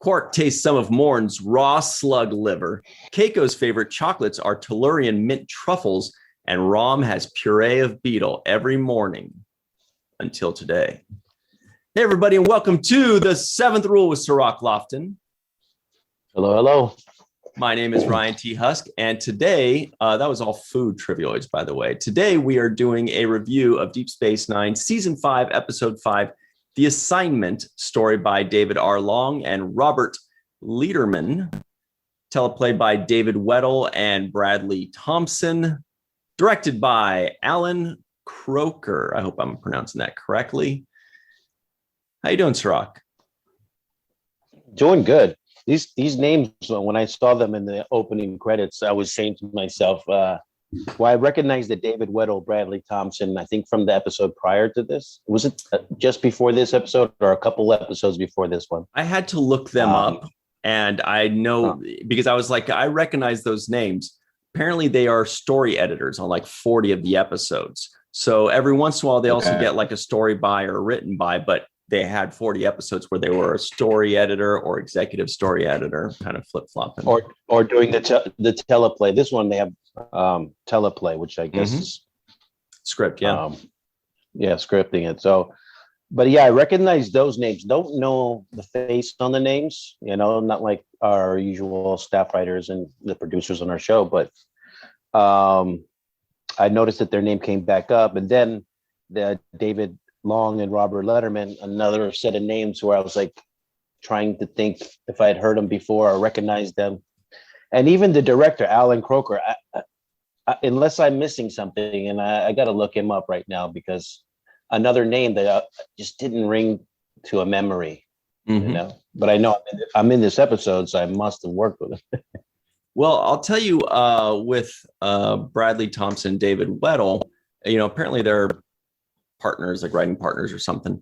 Quark tastes some of Morn's raw slug liver. Keiko's favorite chocolates are Tellurian mint truffles, and Rom has puree of beetle every morning until today. Hey, everybody, and welcome to the Seventh Rule with Cirroc Lofton. Hello, hello. My name is Ryan T. Husk, and today, that was all food trivioids, by the way. Today, we are doing a review of Deep Space Nine, Season 5, Episode 5, The Assignment, story by David R. Long and Robert Lederman, teleplay by David Weddle and Bradley Thompson, directed by Alan Croker. I hope I'm pronouncing that correctly. How you doing, Cirroc? Doing good. These names, when I saw them in the opening credits, I was saying to myself, well, I recognize that David Weddle, Bradley Thompson, I think from the episode prior to this. Was it just before this episode or a couple episodes before this one? I had to look them up, and I know because I was like, I recognize those names. Apparently, they are story editors on like 40 of the episodes. So every once in a while, they also get like a story by or written by, but they had 40 episodes where they were a story editor or executive story editor, kind of flip-flopping. Or doing the teleplay. This one, they have teleplay, which I guess is script, yeah. Scripting it. So, but yeah, I recognize those names. Don't know the face on the names, not like our usual staff writers and the producers on our show, but I noticed that their name came back up. And then the David Long and Robert Letterman, another set of names where I was like trying to think if I had heard them before or recognized them. And even the director, Alan Croker, unless I'm missing something, and I got to look him up right now because another name that just didn't ring to a memory, But I know I'm in this episode, so I must have worked with him. Well, I'll tell you, with Bradley Thompson, David Weddle, apparently they're partners, like writing partners or something,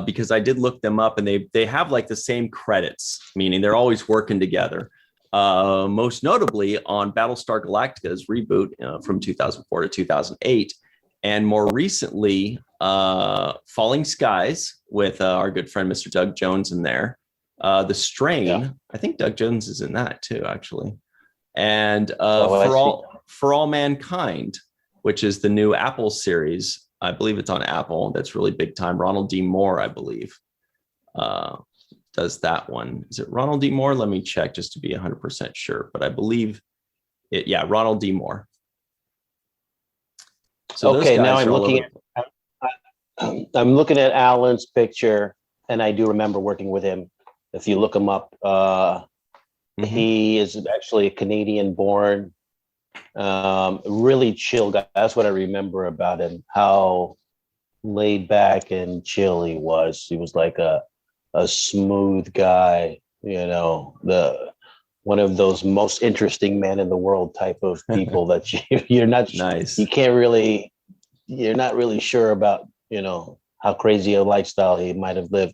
because I did look them up, and they have like the same credits, meaning they're always working together. Most notably on Battlestar Galactica's reboot from 2004 to 2008, and more recently, Falling Skies with our good friend Mr. Doug Jones in there. The Strain, I think Doug Jones is in that too, actually. And For All Mankind, which is the new Apple series. I believe it's on Apple. That's really big time. Ronald D. Moore, I believe, does that one. Is it Ronald D. Moore? Let me check just to be 100% sure. But I believe it. Yeah, Ronald D. Moore. So okay, now I'm looking at Alan's picture, and I do remember working with him. If you look him up, he is actually a Canadian-born. Really chill guy. That's what I remember about him, how laid back and chill he was. He was like a smooth guy, one of those most interesting man in the world type of people that you're not nice. You're not really sure about, how crazy a lifestyle he might have lived.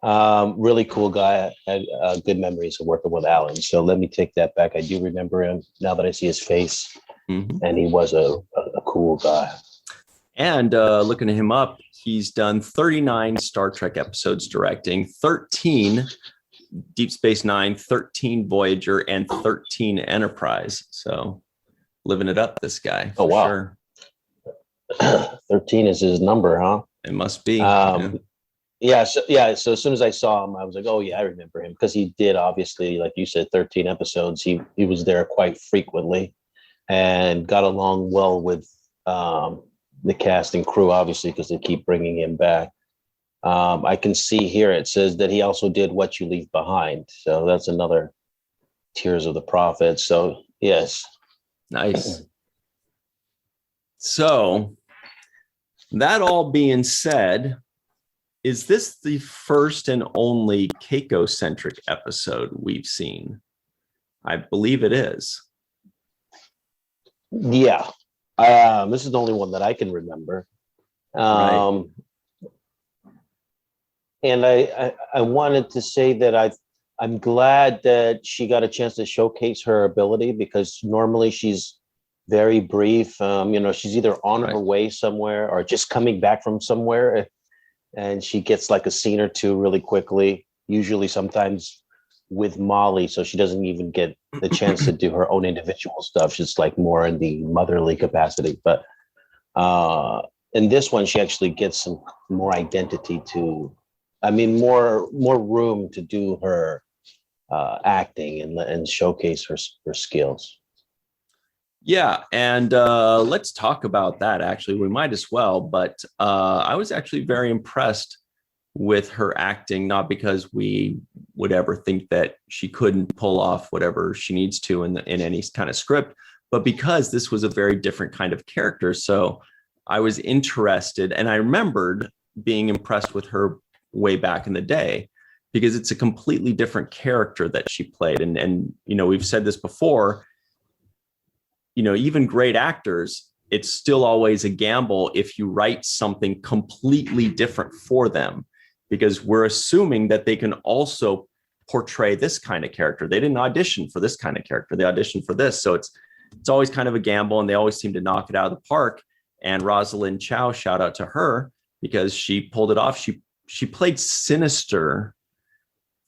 Really cool guy. I had good memories of working with Alan. So let me take that back. I do remember him now that I see his face, and he was a cool guy. And looking him up, he's done 39 Star Trek episodes directing, 13 Deep Space Nine, 13 Voyager, and 13 Enterprise. So living it up, this guy. Oh, wow. Sure. 13 is his number, huh? It must be. So as soon as I saw him, I was like, oh yeah, I remember him, because he did, obviously, like you said, 13 episodes. He was there quite frequently and got along well with the cast and crew, obviously, because they keep bringing him back. I can see here it says that he also did What You Leave Behind, so that's another Tears of the Prophet. So yes, nice. So that all being said, is this the first and only Keiko-centric episode we've seen? I believe it is. Yeah. This is the only one that I can remember. Right. And I wanted to say that I'm glad that she got a chance to showcase her ability, because normally she's very brief. She's either on her way somewhere or just coming back from somewhere. And she gets like a scene or two really quickly. Usually, sometimes with Molly, so she doesn't even get the chance to do her own individual stuff. She's like more in the motherly capacity. But in this one, she actually gets some more identity more room to do her acting and showcase her skills. Yeah, and let's talk about that. Actually, we might as well. But I was actually very impressed with her acting, not because we would ever think that she couldn't pull off whatever she needs to in any kind of script, but because this was a very different kind of character. So I was interested, and I remembered being impressed with her way back in the day, because it's a completely different character that she played. And we've said this before, even great actors, it's still always a gamble if you write something completely different for them, because we're assuming that they can also portray this kind of character. They didn't audition for this kind of character. They auditioned for this. So it's always kind of a gamble, and they always seem to knock it out of the park. And Rosalind Chow, shout out to her, because she pulled it off. She played Sinister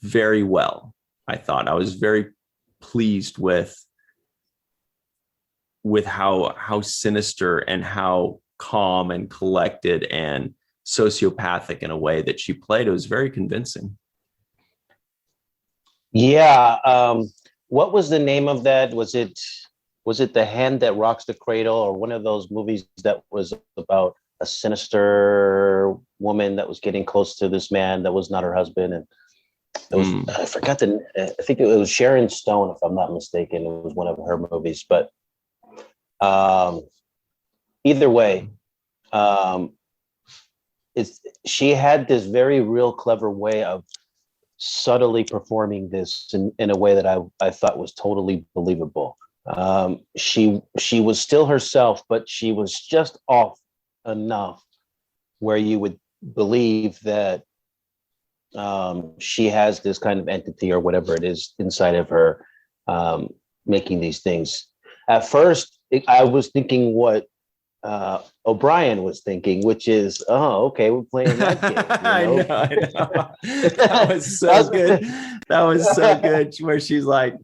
very well. I thought I was very pleased with how sinister and how calm and collected and sociopathic in a way that she played. It was very convincing. Yeah. What was the name of that? Was it The Hand That Rocks the Cradle, or one of those movies that was about a sinister woman that was getting close to this man that was not her husband? And it was, I forgot I think it was Sharon Stone, if I'm not mistaken. It was one of her movies, but either way, she had this very real clever way of subtly performing this in a way that I thought was totally believable. She was still herself, but she was just off enough where you would believe that she has this kind of entity or whatever it is inside of her, making these things. At first, I was thinking what O'Brien was thinking, which is, oh, okay, we're playing that game. I know. That was so good. That was so good. Where she's like,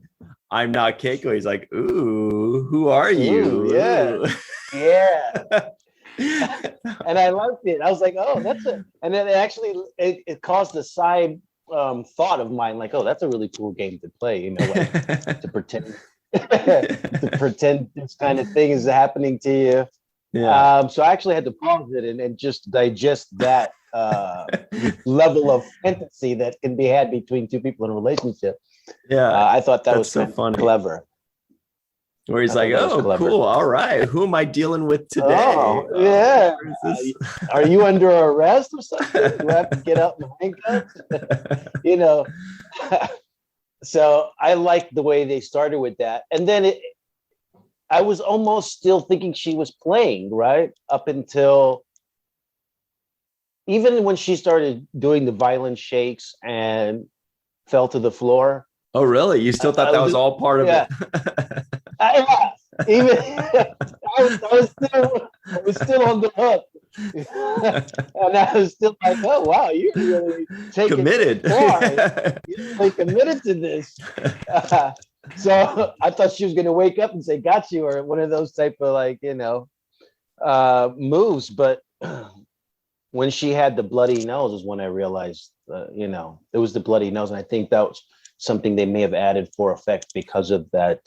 "I'm not Keiko." He's like, "Ooh, who are you?" Ooh, yeah, yeah. And I loved it. I was like, "Oh, that's it." And then it caused a side thought of mine, like, "Oh, that's a really cool game to play." Like, to pretend. To pretend this kind of thing is happening to you. Yeah. So I actually had to pause it and just digest that level of fantasy that can be had between two people in a relationship. Yeah, I thought that was so funny, clever. Where he's like, "Oh, cool, all right, who am I dealing with today?" Oh, yeah. Are you under arrest or something? Do I have to get out in handcuffs? So I liked the way they started with that. And then I was almost still thinking she was playing, right? Up until even when she started doing the violent shakes and fell to the floor. Oh, really? You still thought that was all part of it? Yeah. Even I was still on the hook. And I was still like, oh wow, you're really taking committed. You're really committed to this. So I thought she was going to wake up and say "got you" or one of those type of moves. But when she had the bloody nose is when I realized it was the bloody nose, and I think that was something they may have added for effect because of that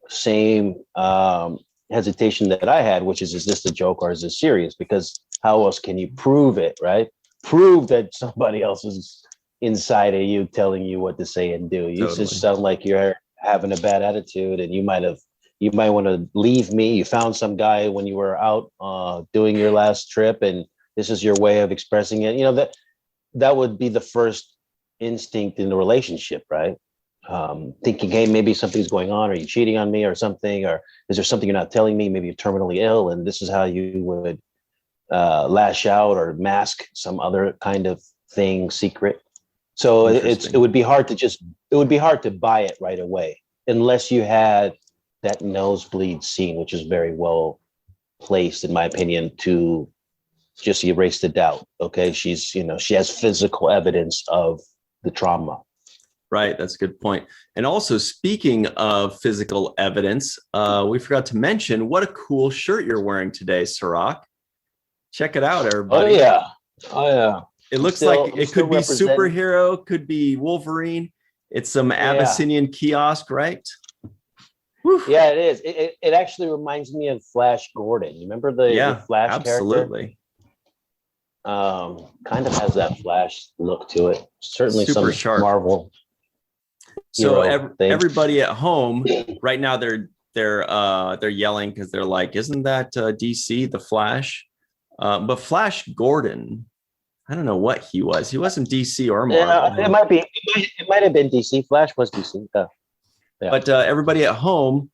same hesitation that I had, which is this a joke or is this serious? Because how else can you prove it, right? Prove that somebody else is inside of you telling you what to say and do. You just sound like you're having a bad attitude, and you might want to leave me. You found some guy when you were out doing your last trip, and this is your way of expressing it. That would be the first instinct in the relationship, right? Thinking, hey, maybe something's going on. Are you cheating on me or something? Or is there something you're not telling me? Maybe you're terminally ill, and this is how you would lash out or mask some other kind of thing, secret. So it would be hard to buy it right away unless you had that nosebleed scene, which is very well placed, in my opinion, to just erase the doubt. Okay, she has physical evidence of the trauma. Right, that's a good point. And also, speaking of physical evidence, we forgot to mention what a cool shirt you're wearing today, Cirroc. Check it out, everybody. Oh yeah. It looks like it could be superhero, could be Wolverine. It's some Abyssinian kiosk, right? Whew. Yeah, it is. It actually reminds me of Flash Gordon. You remember the Flash absolutely. character? Kind of has that Flash look to it. Certainly super some sharp Marvel. So everybody at home right now, they're yelling because they're like, "Isn't that DC, the Flash?" But Flash Gordon, I don't know what he was. He wasn't DC or Marvel. Yeah, it might be. It might have been DC. Flash was DC. Yeah. But everybody at home,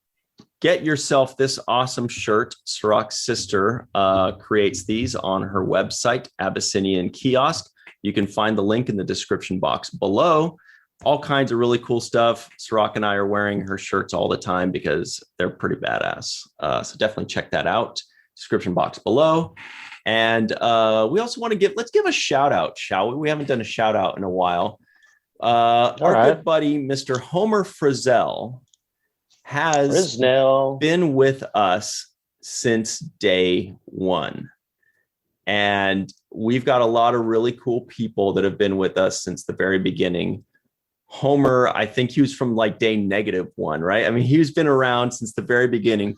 get yourself this awesome shirt. Cirroc's sister creates these on her website, Abyssinian Kiosk. You can find the link in the description box below. All kinds of really cool stuff. Cirroc and I are wearing her shirts all the time because they're pretty badass. So definitely check that out. Description box below. And we also want to let's give a shout out, shall we? We haven't done a shout out in a while. Good buddy, Mr. Homer Frizzell, has been with us since day one. And we've got a lot of really cool people that have been with us since the very beginning. Homer, I think he was from like day -1, right? I mean, he's been around since the very beginning.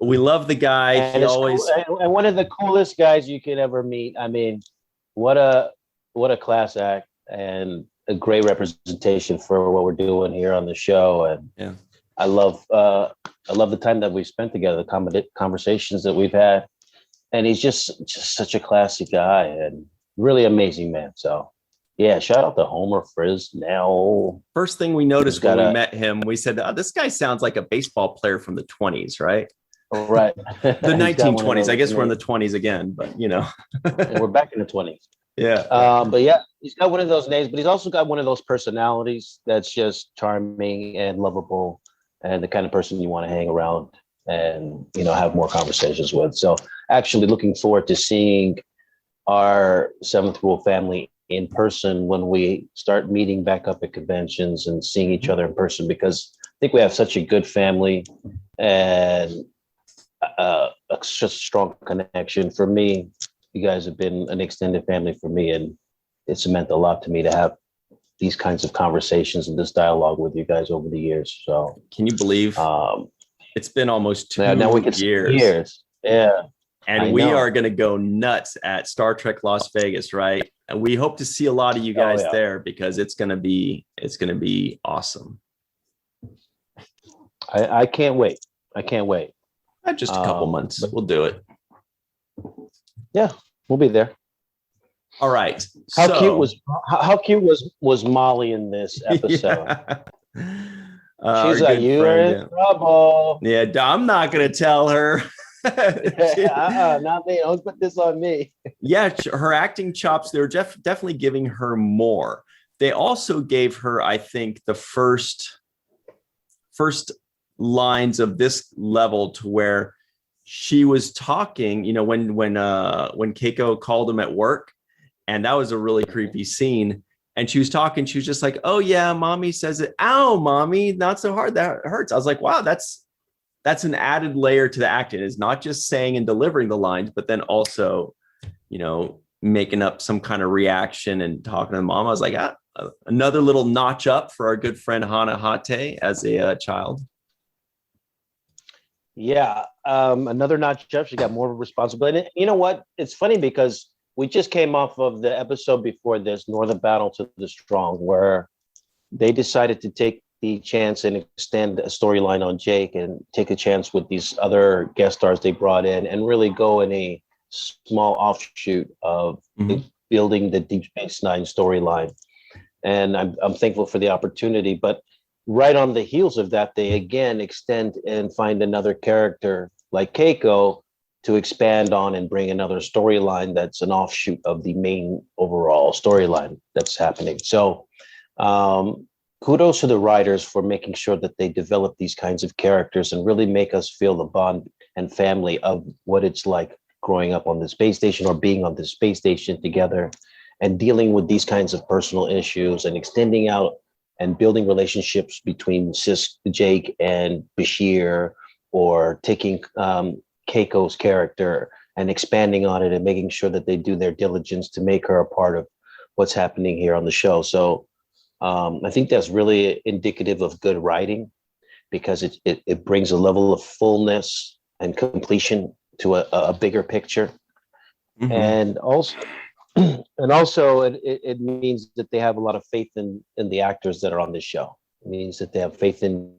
We love the guy. And and one of the coolest guys you could ever meet. I mean, what a class act and a great representation for what we're doing here on the show. And I love the time that we spent together, the conversations that we've had. And he's just such a classy guy and really amazing man. So yeah, shout out to Homer Frizzell. First thing we noticed when we met him, we said, "Oh, this guy sounds like a baseball player from the 20s, right?" Right. The 1920s. I guess we're in the 20s again, but we're back in the 20s. Yeah. But yeah, he's got one of those names, but he's also got one of those personalities that's just charming and lovable and the kind of person you want to hang around and, have more conversations with. So actually looking forward to seeing our Seventh Rule family in person when we start meeting back up at conventions and seeing each other in person, because I think we have such a good family and such a strong connection. For me, you guys have been an extended family for me, and it's meant a lot to me to have these kinds of conversations and this dialogue with you guys over the years. So can you believe it's been almost 2 years? Yeah. And we are going to go nuts at Star Trek Las Vegas, right? And we hope to see a lot of you guys there because it's going to be awesome. I can't wait. Just a couple months. We'll do it. Yeah, we'll be there. All right. How cute was Molly in this episode? She's like, "You are in trouble." Yeah, I'm not going to tell her. Not me. Don't put this on me. Yeah, her acting chops, they were definitely giving her more. They also gave her, I think, the first lines of this level to where she was talking, when Keiko called him at work, and that was a really creepy scene. And she was talking, she was just like, "Oh yeah, mommy says it. Ow, mommy, not so hard. That hurts." I was like, wow, that's an added layer to the acting. It's not just saying and delivering the lines, but then also, making up some kind of reaction and talking to the mom. I was like, another little notch up for our good friend Hana Hate as a child. Yeah, another notch up. She got more responsibility. And you know what? It's funny because we just came off of the episode before this, Northern Battle to the Strong, where they decided to take the chance and extend a storyline on Jake and take a chance with these other guest stars they brought in and really go in a small offshoot of building the Deep Space Nine storyline. And I'm thankful for the opportunity, but right on the heels of that, they again extend and find another character like Keiko to expand on and bring another storyline that's an offshoot of the main overall storyline that's happening. So kudos to the writers for making sure that they develop these kinds of characters and really make us feel the bond and family of what it's like growing up on the space station or being on the space station together and dealing with these kinds of personal issues and extending out and building relationships between Jake and Bashir, or taking Keiko's character and expanding on it and making sure that they do their diligence to make her a part of what's happening here on the show. So I think that's really indicative of good writing, because it brings a level of fullness and completion to a bigger picture. Mm-hmm. And also it means that they have a lot of faith in the actors that are on this show. It means that they have faith in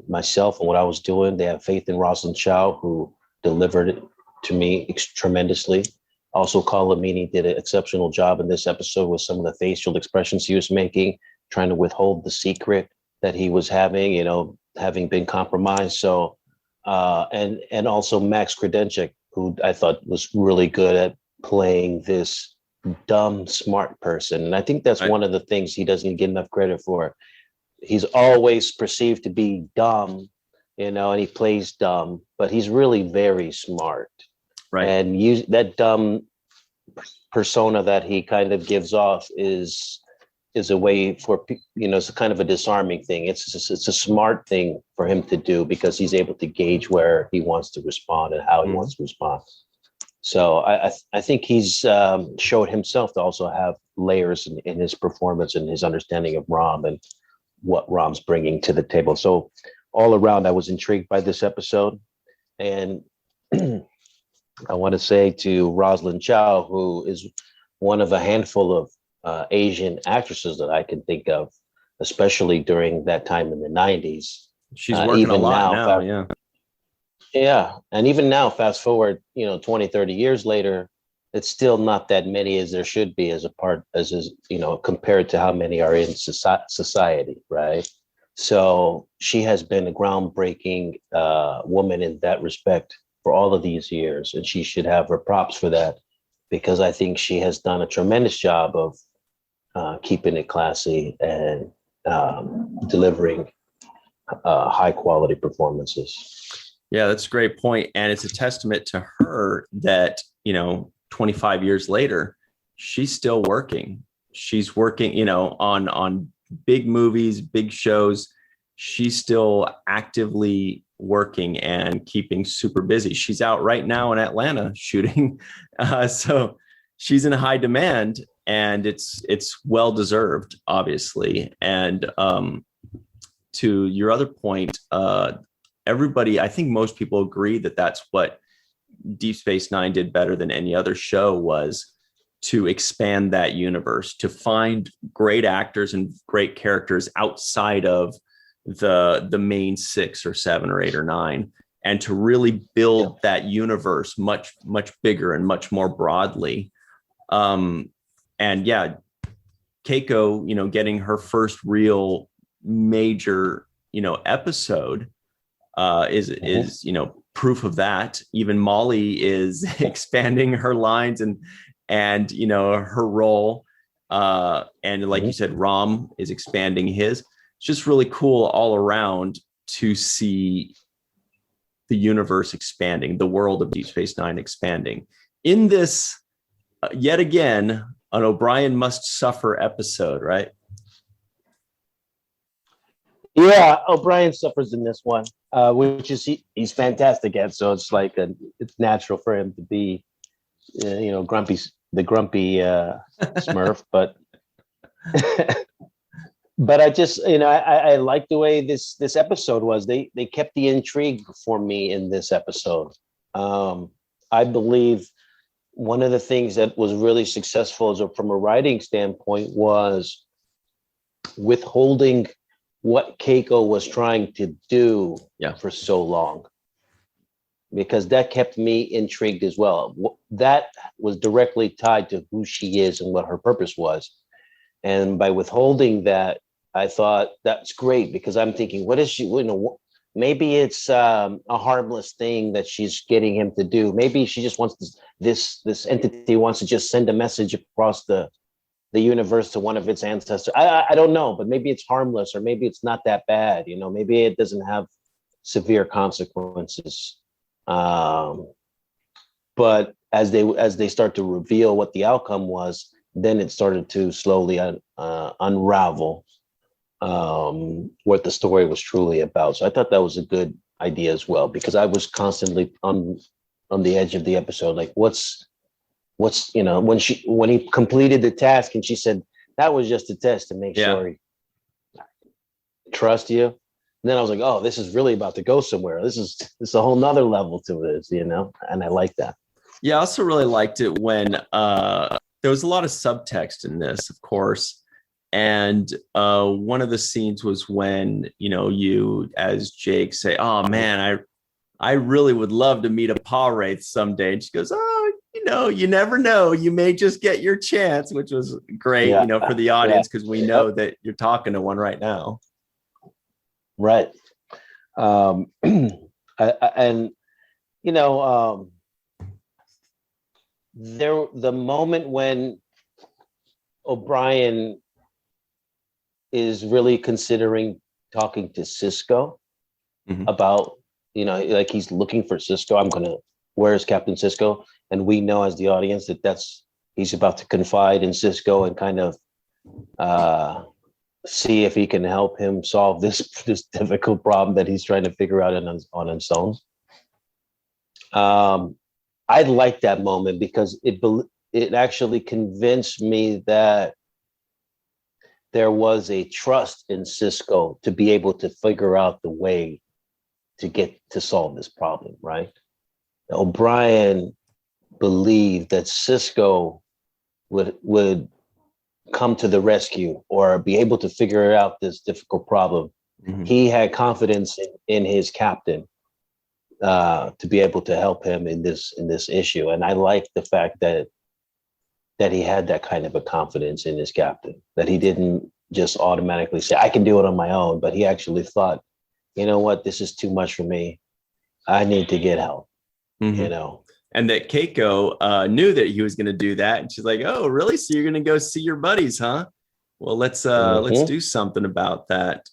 myself and what I was doing. They have faith in Rosalind Chow, who delivered it to me tremendously. Also, Colomini did an exceptional job in this episode with some of the facial expressions he was making, trying to withhold the secret that he was having, having been compromised. So, and also Max Kredenchik, who I thought was really good at playing this dumb, smart person. And I think that's one of the things he doesn't get enough credit for. He's always perceived to be dumb, and he plays dumb, but he's really very smart. Right. And that dumb persona that he kind of gives off is a way for, it's a kind of a disarming thing. It's a smart thing for him to do, because he's able to gauge where he wants to respond and how he wants to respond. So I think he's showed himself to also have layers in his performance and his understanding of Rom and what Rom's bringing to the table. So all around, I was intrigued by this episode. And I want to say to Rosalind Chow, who is one of a handful of Asian actresses that I can think of, especially during that time in the 90s. She's working a lot now, yeah. Yeah. And even now, fast forward, 20, 30 years later, it's still not that many as there should be compared to how many are in society, right? So she has been a groundbreaking woman in that respect for all of these years, and she should have her props for that, because I think she has done a tremendous job of keeping it classy and delivering high quality performances. Yeah, that's a great point. And it's a testament to her that, 25 years later, she's still working. She's working, on big movies, big shows. She's still actively working and keeping super busy. She's out right now in Atlanta shooting. So she's in high demand, and it's well-deserved, obviously. And to your other point, everybody, I think most people agree that that's what Deep Space Nine did better than any other show, was to expand that universe, to find great actors and great characters outside of the main 6 or 7 or 8 or 9, and to really build that universe much, much bigger and much more broadly. And yeah, Keiko, getting her first real major, episode is proof of that. Even Molly is expanding her lines and her role. And like you said, Rom is expanding his. It's just really cool all around to see the universe expanding, the world of Deep Space Nine expanding. In this, yet again, an O'Brien must suffer episode, right? Yeah, O'Brien suffers in this one, which is he's fantastic at. So it's like it's natural for him to be, the grumpy Smurf. But but I just I like the way this episode was. They kept the intrigue for me in this episode. I believe one of the things that was really successful from a writing standpoint was withholding what Keiko was trying to do for so long, because that kept me intrigued as well. That was directly tied to who she is and what her purpose was. And by withholding that, I thought that's great, because I'm thinking, what is she, maybe it's a harmless thing that she's getting him to do. Maybe she just wants this entity wants to just send a message across the universe to one of its ancestors. I don't know, but maybe it's harmless, or maybe it's not that bad. Maybe it doesn't have severe consequences. But as they start to reveal what the outcome was, then it started to slowly unravel what the story was truly about. So I thought that was a good idea as well, because I was constantly on the edge of the episode, like what's when he completed the task and she said that was just a test to make sure he trust you. And then I was like, oh, this is really about to go somewhere. This is a whole nother level to this, and I like that. Yeah, I also really liked it when there was a lot of subtext in this, of course. And one of the scenes was when, you as Jake say, oh man, I really would love to meet a Pah-Wraith someday. And she goes, oh, you never know. You may just get your chance, which was great, for the audience, because we know that you're talking to one right now. Right. The moment when O'Brien is really considering talking to Sisko about, like he's looking for Sisko. Where's Captain Sisko? And we know as the audience that he's about to confide in Sisko and kind of see if he can help him solve this difficult problem that he's trying to figure out on his own. I like that moment because it actually convinced me that there was a trust in Sisko to be able to figure out the way to get to solve this problem, right? O'Brien believed that Sisko would come to the rescue or be able to figure out this difficult problem. Mm-hmm. He had confidence in his captain to be able to help him in this issue. And I like the fact that he had that kind of a confidence in his captain, that he didn't just automatically say, I can do it on my own, but he actually thought, you know what, this is too much for me. I need to get help, And that Keiko knew that he was going to do that. And she's like, oh, really? So you're going to go see your buddies, huh? Well, let's do something about that.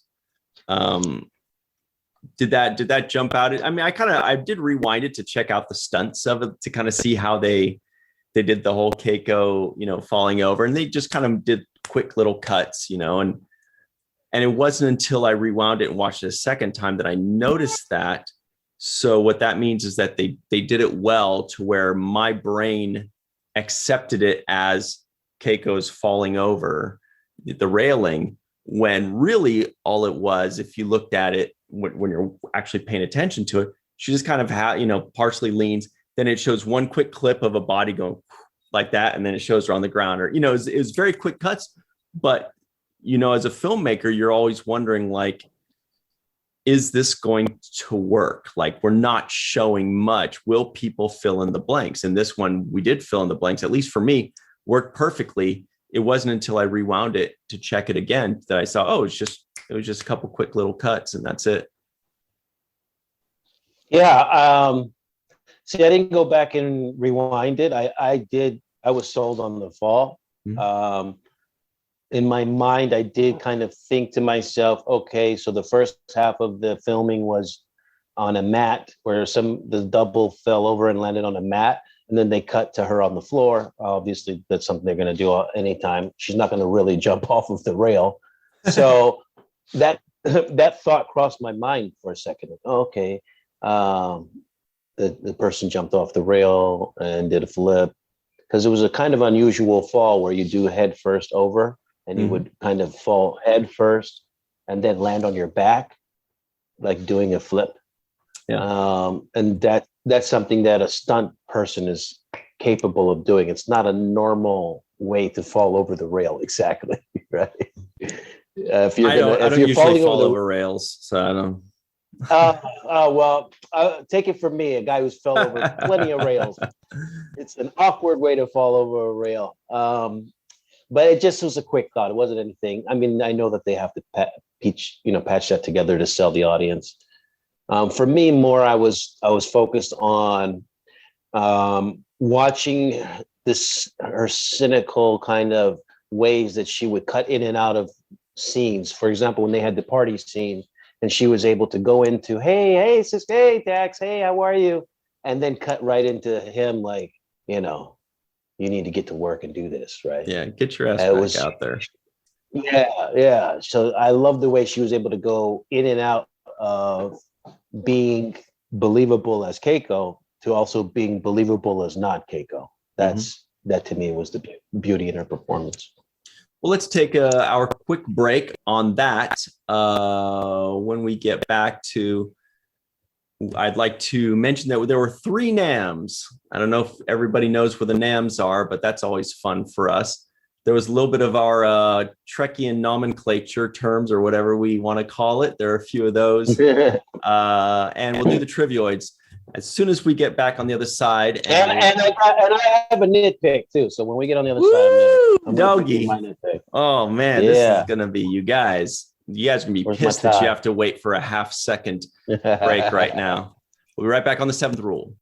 Did that jump out? I mean, I did rewind it to check out the stunts of it to kind of see how they did the whole Keiko, falling over, and they just kind of did quick little cuts, and it wasn't until I rewound it and watched it a second time that I noticed that. So what that means is that they did it well to where my brain accepted it as Keiko's falling over the railing, when really all it was, if you looked at it when you're actually paying attention to it, she just kind of partially leans. Then it shows one quick clip of a body going like that, and then it shows her on the ground. Or it was very quick cuts. But as a filmmaker, you're always wondering, like, is this going to work? Like, we're not showing much. Will people fill in the blanks? And this one, we did fill in the blanks. At least for me, worked perfectly. It wasn't until I rewound it to check it again that I saw, oh, it was just a couple quick little cuts, and that's it. Yeah. See, I didn't go back and rewind it. I was sold on the fall. Mm-hmm. In my mind, I did kind of think to myself, okay, so the first half of the filming was on a mat where the double fell over and landed on a mat. And then they cut to her on the floor. Obviously, that's something they're going to do anytime. She's not going to really jump off of the rail. So that thought crossed my mind for a second. Okay, the person jumped off the rail and did a flip, because it was a kind of unusual fall where you do head first over, and you would kind of fall head first and then land on your back, like doing a flip. Yeah. And that's something that a stunt person is capable of doing. It's not a normal way to fall over the rail. Exactly. Right. If you're usually falling over rails, so I don't. Well, take it from me, a guy who's fell over plenty of rails. It's an awkward way to fall over a rail. But it just was a quick thought. It wasn't anything. I mean, I know that they have to patch that together to sell the audience. For me, more, I was focused on watching her cynical kind of ways that she would cut in and out of scenes. For example, when they had the party scene, and she was able to go into, hey, sis, hey, Dax, hey, how are you? And then cut right into him, like, you need to get to work and do this, right? Yeah, get your ass back out there. Yeah. So I love the way she was able to go in and out of being believable as Keiko to also being believable as not Keiko. That to me was the beauty in her performance. Well, let's take our quick break on that. When we get back to, I'd like to mention that there were 3 NAMs. I don't know if everybody knows where the NAMs are, but that's always fun for us. There was a little bit of our Trekkian nomenclature terms or whatever we want to call it. There are a few of those. And we'll do the trivioids as soon as we get back on the other side. And I have a nitpick too. So when we get on the other side, I'm doggy. My nitpick. Oh man, this is gonna be you guys. You guys are gonna be pissed that you have to wait for a half-second break right now. We'll be right back on the 7th rule.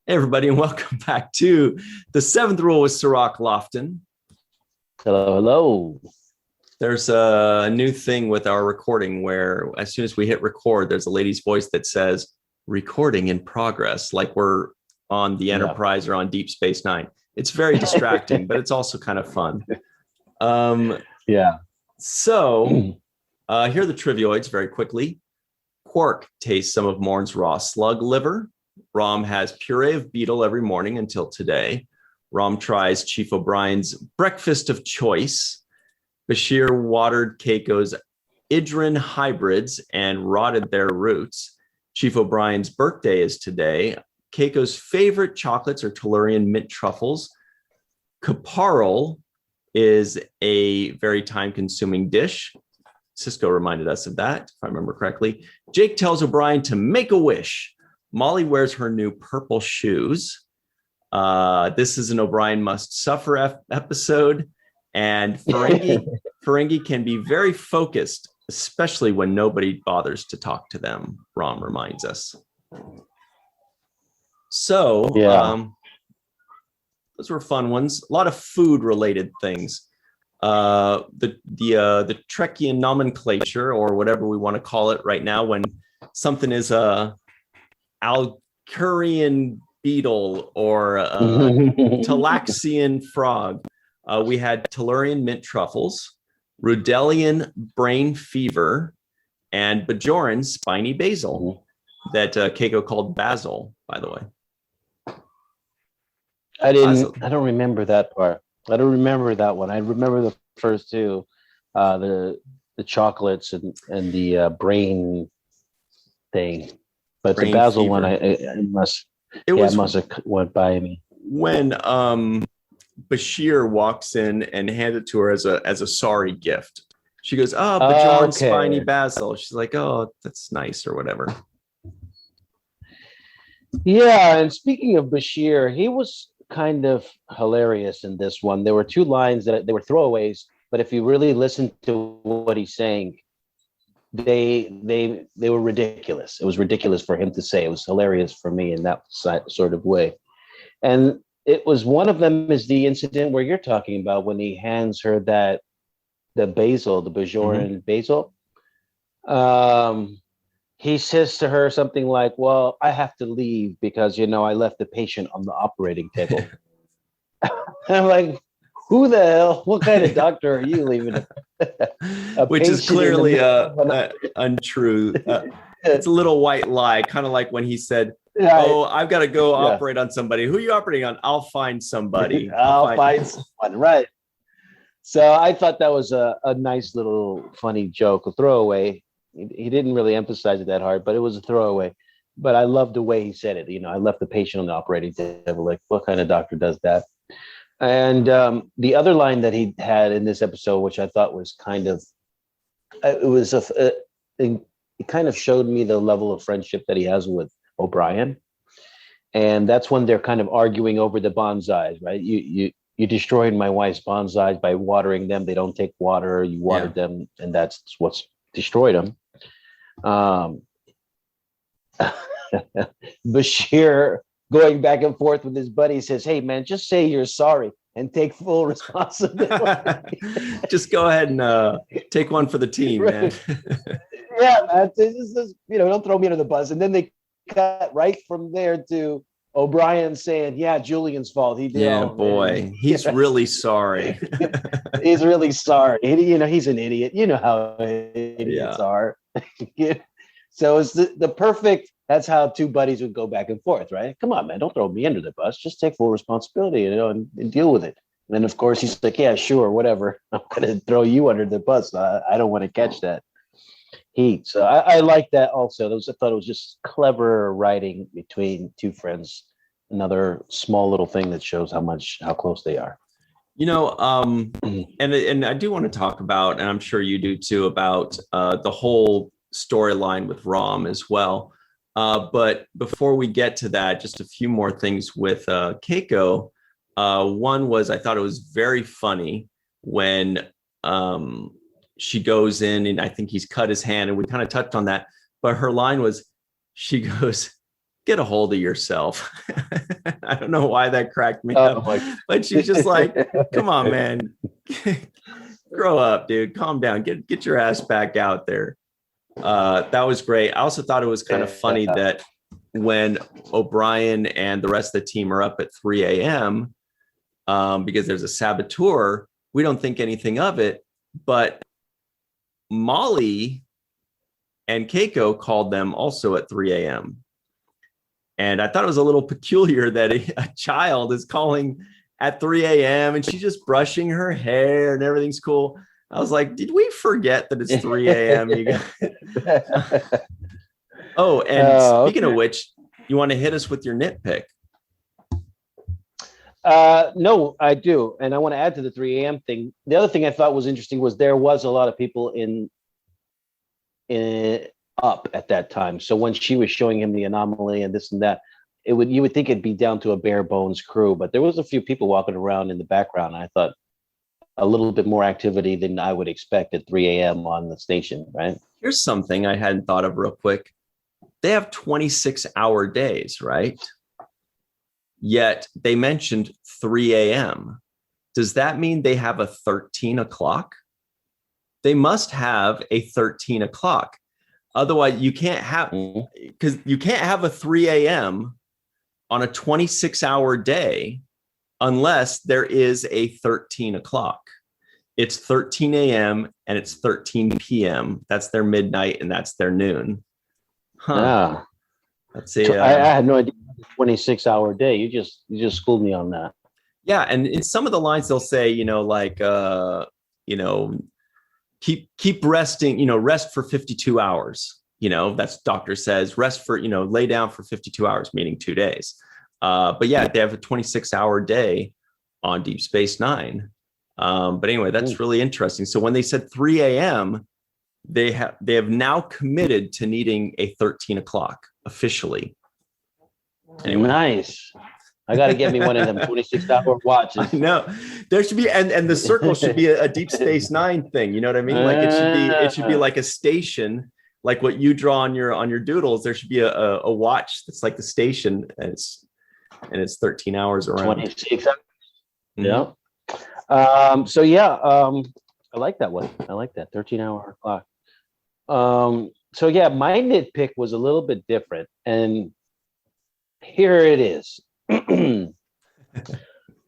Hey everybody, and welcome back to the 7th rule with Cirroc Lofton. Hello. There's a new thing with our recording where as soon as we hit record, there's a lady's voice that says recording in progress, like we're on the Enterprise or on Deep Space Nine. It's very distracting, but it's also kind of fun. So here are the trivioids very quickly. Quark tastes some of Morn's raw slug liver. Rom has puree of beetle every morning until today. Rom tries Chief O'Brien's breakfast of choice. Bashir watered Keiko's Idrin hybrids and rotted their roots. Chief O'Brien's birthday is today. Keiko's favorite chocolates are Tellurian mint truffles. Caparol is a very time-consuming dish. Sisko reminded us of that, if I remember correctly. Jake tells O'Brien to make a wish. Molly wears her new purple shoes. This is an O'Brien Must Suffer episode. And Ferengi can be very focused, especially when nobody bothers to talk to them, Rom reminds us. So, those were fun ones. A lot of food-related things. The Trekkian nomenclature, or whatever we want to call it right now, when something is a Alcurian beetle or a Talaxian frog. We had Tellurian mint truffles, Rudelian brain fever, and Bajoran spiny basil that Keiko called basil, by the way. I don't remember that part. I don't remember that one. I remember the first two, the chocolates and the brain thing. But brain the basil fever. One, it must have went by me. When Bashir walks in and hands it to her as a sorry gift. She goes, Bajoran spiny basil. She's like, oh, that's nice or whatever. Yeah, and speaking of Bashir, he was kind of hilarious in this one. There were 2 lines that they were throwaways, but if you really listen to what he's saying, they were ridiculous. It was ridiculous for him to say. It was hilarious for me in that sort of way. And it was one of them is the incident where you're talking about when he hands her the basil, the Bajoran basil. He says to her something like, well, I have to leave because, I left the patient on the operating table. I'm like, who the hell? What kind of doctor are you leaving? Which is clearly untrue. It's a little white lie, kind of like when he said, I've got to go operate on somebody. Who are you operating on? I'll find somebody. I'll find someone, right. So I thought that was a nice little funny joke, a throwaway. He didn't really emphasize it that hard, but it was a throwaway. But I love the way he said it. I left the patient on the operating table. Like, what kind of doctor does that? And the other line that he had in this episode, which I thought was kind of, it kind of showed me the level of friendship that he has with O'Brien. And that's when they're kind of arguing over the bonsais, right? You destroyed my wife's bonsais by watering them. They don't take water. You watered them, and that's what's destroyed them. Bashir, going back and forth with his buddy, says, hey, man, just say you're sorry and take full responsibility. Just go ahead and take one for the team, man. Yeah, man. Don't throw me under the bus. And then they cut right from there to O'Brien saying, "Yeah, Julian's fault. He did." Yeah, all boy, he's really sorry. He's really sorry. He's an idiot. You know how idiots are. So it's the perfect. That's how two buddies would go back and forth, right? Come on, man, don't throw me under the bus. Just take full responsibility, and deal with it. And then, of course, he's like, "Yeah, sure, whatever. I'm gonna throw you under the bus. I don't want to catch that heat." So I like that also. I thought it was just clever writing between two friends. Another small little thing that shows how close they are. And I do want to talk about, and I'm sure you do too, about the whole storyline with Rom as well. But before we get to that, just a few more things with Keiko. One was, I thought it was very funny when she goes in and I think he's cut his hand, and we kind of touched on that. But her line was, she goes, "Get a hold of yourself." I don't know why that cracked me up, but she's just like, "Come on, man, grow up, dude. Calm down. Get your ass back out there." That was great. I also thought it was kind of funny that when O'Brien and the rest of the team are up at 3 a.m. Because there's a saboteur, we don't think anything of it, but Molly and Keiko called them also at 3 a.m. And I thought it was a little peculiar that a child is calling at 3 a.m. and she's just brushing her hair and everything's cool. I was like, did we forget that it's 3 a.m.? Oh, and speaking of which, you want to hit us with your nitpick? No, I do. And I want to add to the 3 a.m. thing. The other thing I thought was interesting was there was a lot of people in up at that time. So when she was showing him the anomaly and this and that, you would think it'd be down to a bare bones crew, but there was a few people walking around in the background. I thought a little bit more activity than I would expect at 3 a.m. on the station, right? Here's something I hadn't thought of real quick. They have 26-hour days, right? Yet they mentioned 3 a.m. Does that mean they have a 13 o'clock? They must have a 13 o'clock. Otherwise, you can't have, because you can't have a 3 a.m. on a 26-hour day unless there is a 13 o'clock. It's 13 a.m. and it's 13 p.m. That's their midnight and that's their noon. Yeah. Let's see. I had no idea. 26-hour day. You just schooled me on that. Yeah, and in some of the lines they'll say, keep resting, rest for 52 hours. That's doctor says rest for, lay down for 52 hours, meaning 2 days. But yeah, they have a 26-hour day on Deep Space Nine. But anyway, that's really interesting. So when they said 3 a.m., they have now committed to needing a 13 o'clock officially. Anyway. Nice. I got to get me one of them 26-hour watches. No, there should be, and the circle should be a Deep Space Nine thing. You know what I mean? Like it should be like a station, like what you draw on your doodles. There should be a watch that's like the station, and it's 13 hours around. 26 hours. Yeah. So yeah, I like that one. I like that 13-hour clock. So yeah, my nitpick was a little bit different, and here it is.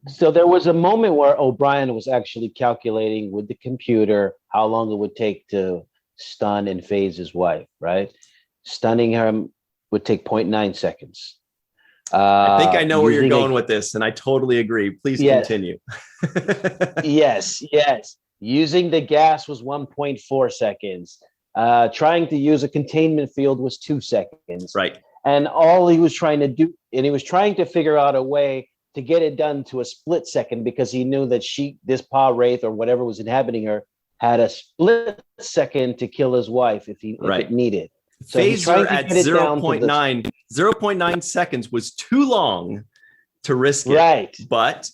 So there was a moment where O'Brien was actually calculating with the computer how long it would take to stun and phase his wife, right? Stunning him would take 0.9 seconds. I think I know where you're going with this, and I totally agree. Please continue. Yes. Using the gas was 1.4 seconds. Trying to use a containment field was 2 seconds. Right. And all he was trying to do, and he was trying to figure out a way to get it done to a split second, because he knew that this Pah-Wraith or whatever was inhabiting her had a split second to kill his wife if it needed. So phaser at 0.9 seconds was too long to risk it. Right. But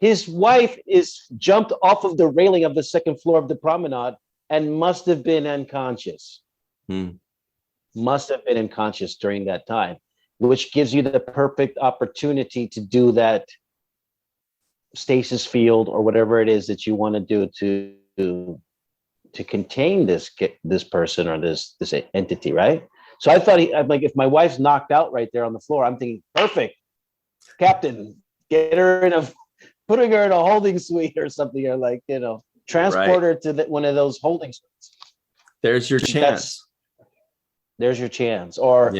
his wife is jumped off of the railing of the second floor of the promenade and must have been unconscious. Must have been unconscious during that time, which gives you the perfect opportunity to do that stasis field or whatever it is that you want to do to contain this person or this entity, right? So I thought I'm like, if my wife's knocked out right there on the floor, I'm thinking, perfect, Captain, putting her in a holding suite or something, or like, transport her to one of those holding suites. There's your chance. There's your chance. Or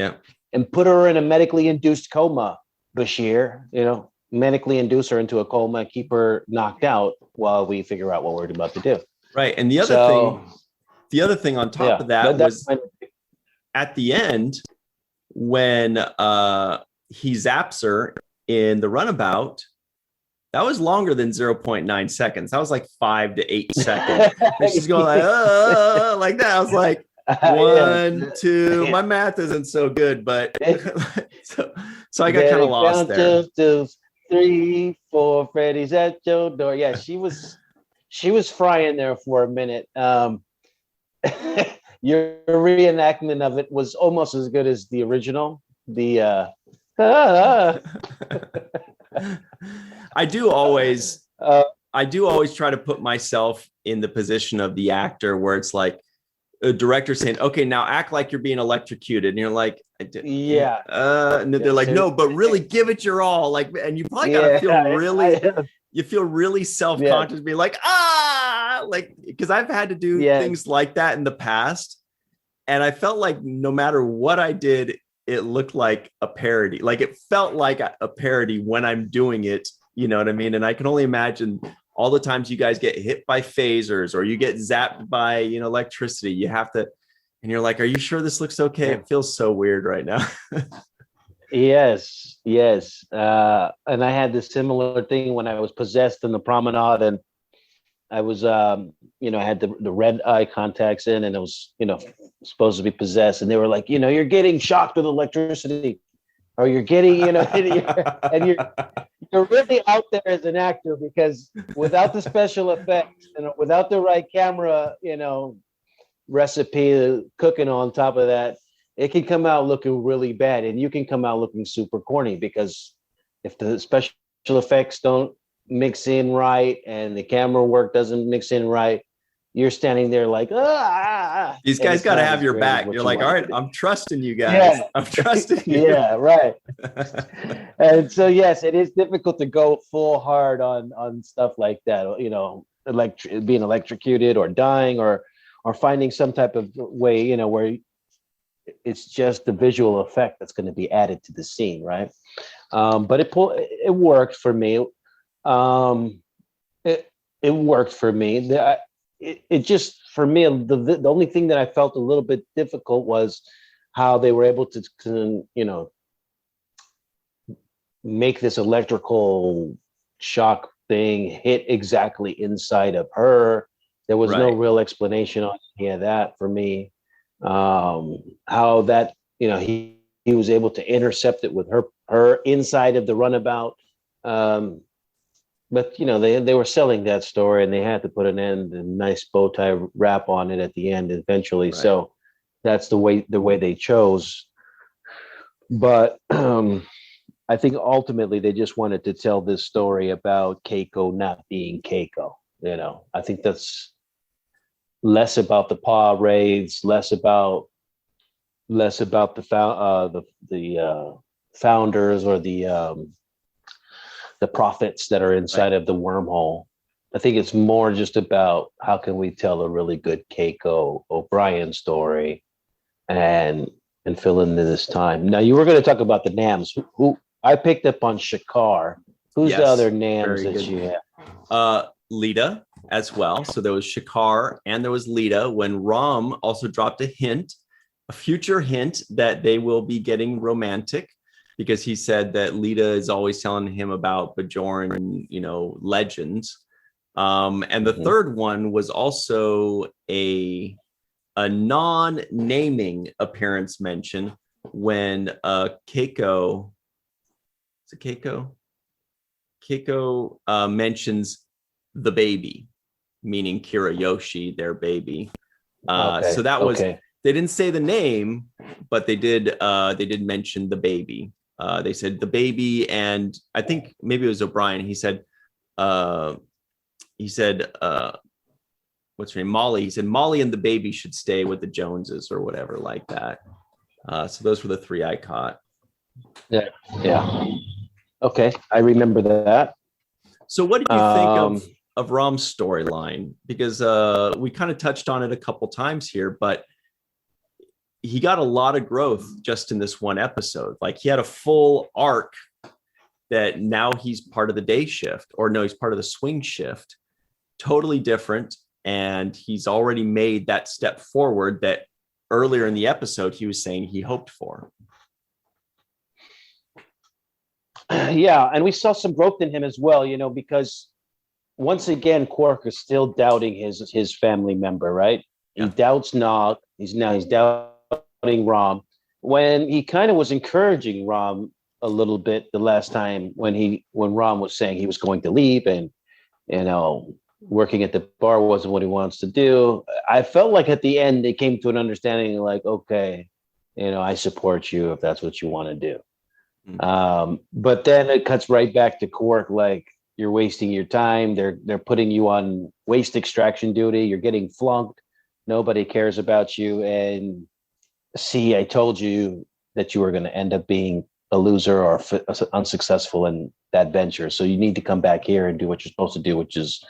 and put her in a medically induced coma, Bashir, medically induce her into a coma, keep her knocked out while we figure out what we're about to do. Right. And the other thing on top of that was at the end, when he zaps her in the runabout, that was longer than 0.9 seconds. That was like 5 to 8 seconds. And she's going like that. I was like, 1, 2. My math isn't so good, but so I got kind of lost there. 2, 3, 4. Freddy's at your door. Yeah, she was frying there for a minute. Your reenactment of it was almost as good as the original. I do always try to put myself in the position of the actor, where it's like a director saying, okay, now act like you're being electrocuted. And you're like, and they're like, no, but really give it your all. Like, and you probably gotta feel really self-conscious, being like, like, because I've had to do things like that in the past. And I felt like no matter what I did, it looked like a parody. Like it felt like a parody when I'm doing it. You know what I mean? And I can only imagine all the times you guys get hit by phasers or you get zapped by, electricity. You have to, and you're like, are you sure this looks okay? It feels so weird right now. Yes. And I had this similar thing when I was possessed in the promenade, and I was, I had the red eye contacts in, and it was, supposed to be possessed. And they were like, you're getting shocked with electricity, or you're getting, and you're really out there as an actor, because without the special effects and without the right camera, recipe cooking on top of that, it can come out looking really bad, and you can come out looking super corny, because if the special effects don't mix in right and the camera work doesn't mix in right, you're standing there like, these guys got to have your back. You're like, all right, I'm trusting you guys. I'm trusting you. Yeah, right. And so, yes, it is difficult to go full hard on stuff like that, being electrocuted or dying or finding some type of way, where it's just the visual effect that's going to be added to the scene, right? But it worked for me. It worked for me. It just, for me, the only thing that I felt a little bit difficult was how they were able to make this electrical shock thing hit exactly inside of her. There was no real explanation on any of that for me. How that, he was able to intercept it with her inside of the runabout. But they were selling that story, and they had to put an end and nice bow tie wrap on it at the end eventually. Right. So that's the way they chose. But I think ultimately they just wanted to tell this story about Keiko not being Keiko. I think that's less about the Pah-Wraiths, less about the founders or the prophets that are inside of the wormhole. I think it's more just about how can we tell a really good Keiko O'Brien story and fill in this time. Now, you were going to talk about the NAMs. Who I picked up on Shakar. Who's the other NAMs that you have? Lita as well. So there was Shakar and there was Lita, when Rom also dropped a future hint that they will be getting romantic, because he said that Lita is always telling him about Bajoran, legends. And the third one was also a non-naming appearance mention when Keiko mentions the baby, meaning Kirayoshi, their baby. So that was, they didn't say the name, but they did mention the baby. They said the baby, and I think maybe it was O'Brien. He said, what's her name? Molly. He said Molly and the baby should stay with the Joneses or whatever like that. So those were the three I caught. Yeah. Okay, I remember that. So what did you think of Rom's storyline? Because we kind of touched on it a couple times here, but he got a lot of growth just in this one episode. Like he had a full arc that now he's part of the day shift, or no, he's part of the swing shift. Totally different. And he's already made that step forward that earlier in the episode he was saying he hoped for. Yeah, and we saw some growth in him as well, because once again, Quark is still doubting his family member, right? Yeah. He doubts Nog. He's doubting Rom. When he kind of was encouraging Rom a little bit the last time when Rom was saying he was going to leave and working at the bar wasn't what he wants to do. I felt like at the end they came to an understanding like, okay, I support you if that's what you want to do. Mm-hmm. But then it cuts right back to Quark, like you're wasting your time. They're putting you on waste extraction duty. You're getting flunked. Nobody cares about you. And see, I told you that you were going to end up being a loser or unsuccessful in that venture. So you need to come back here and do what you're supposed to do, which is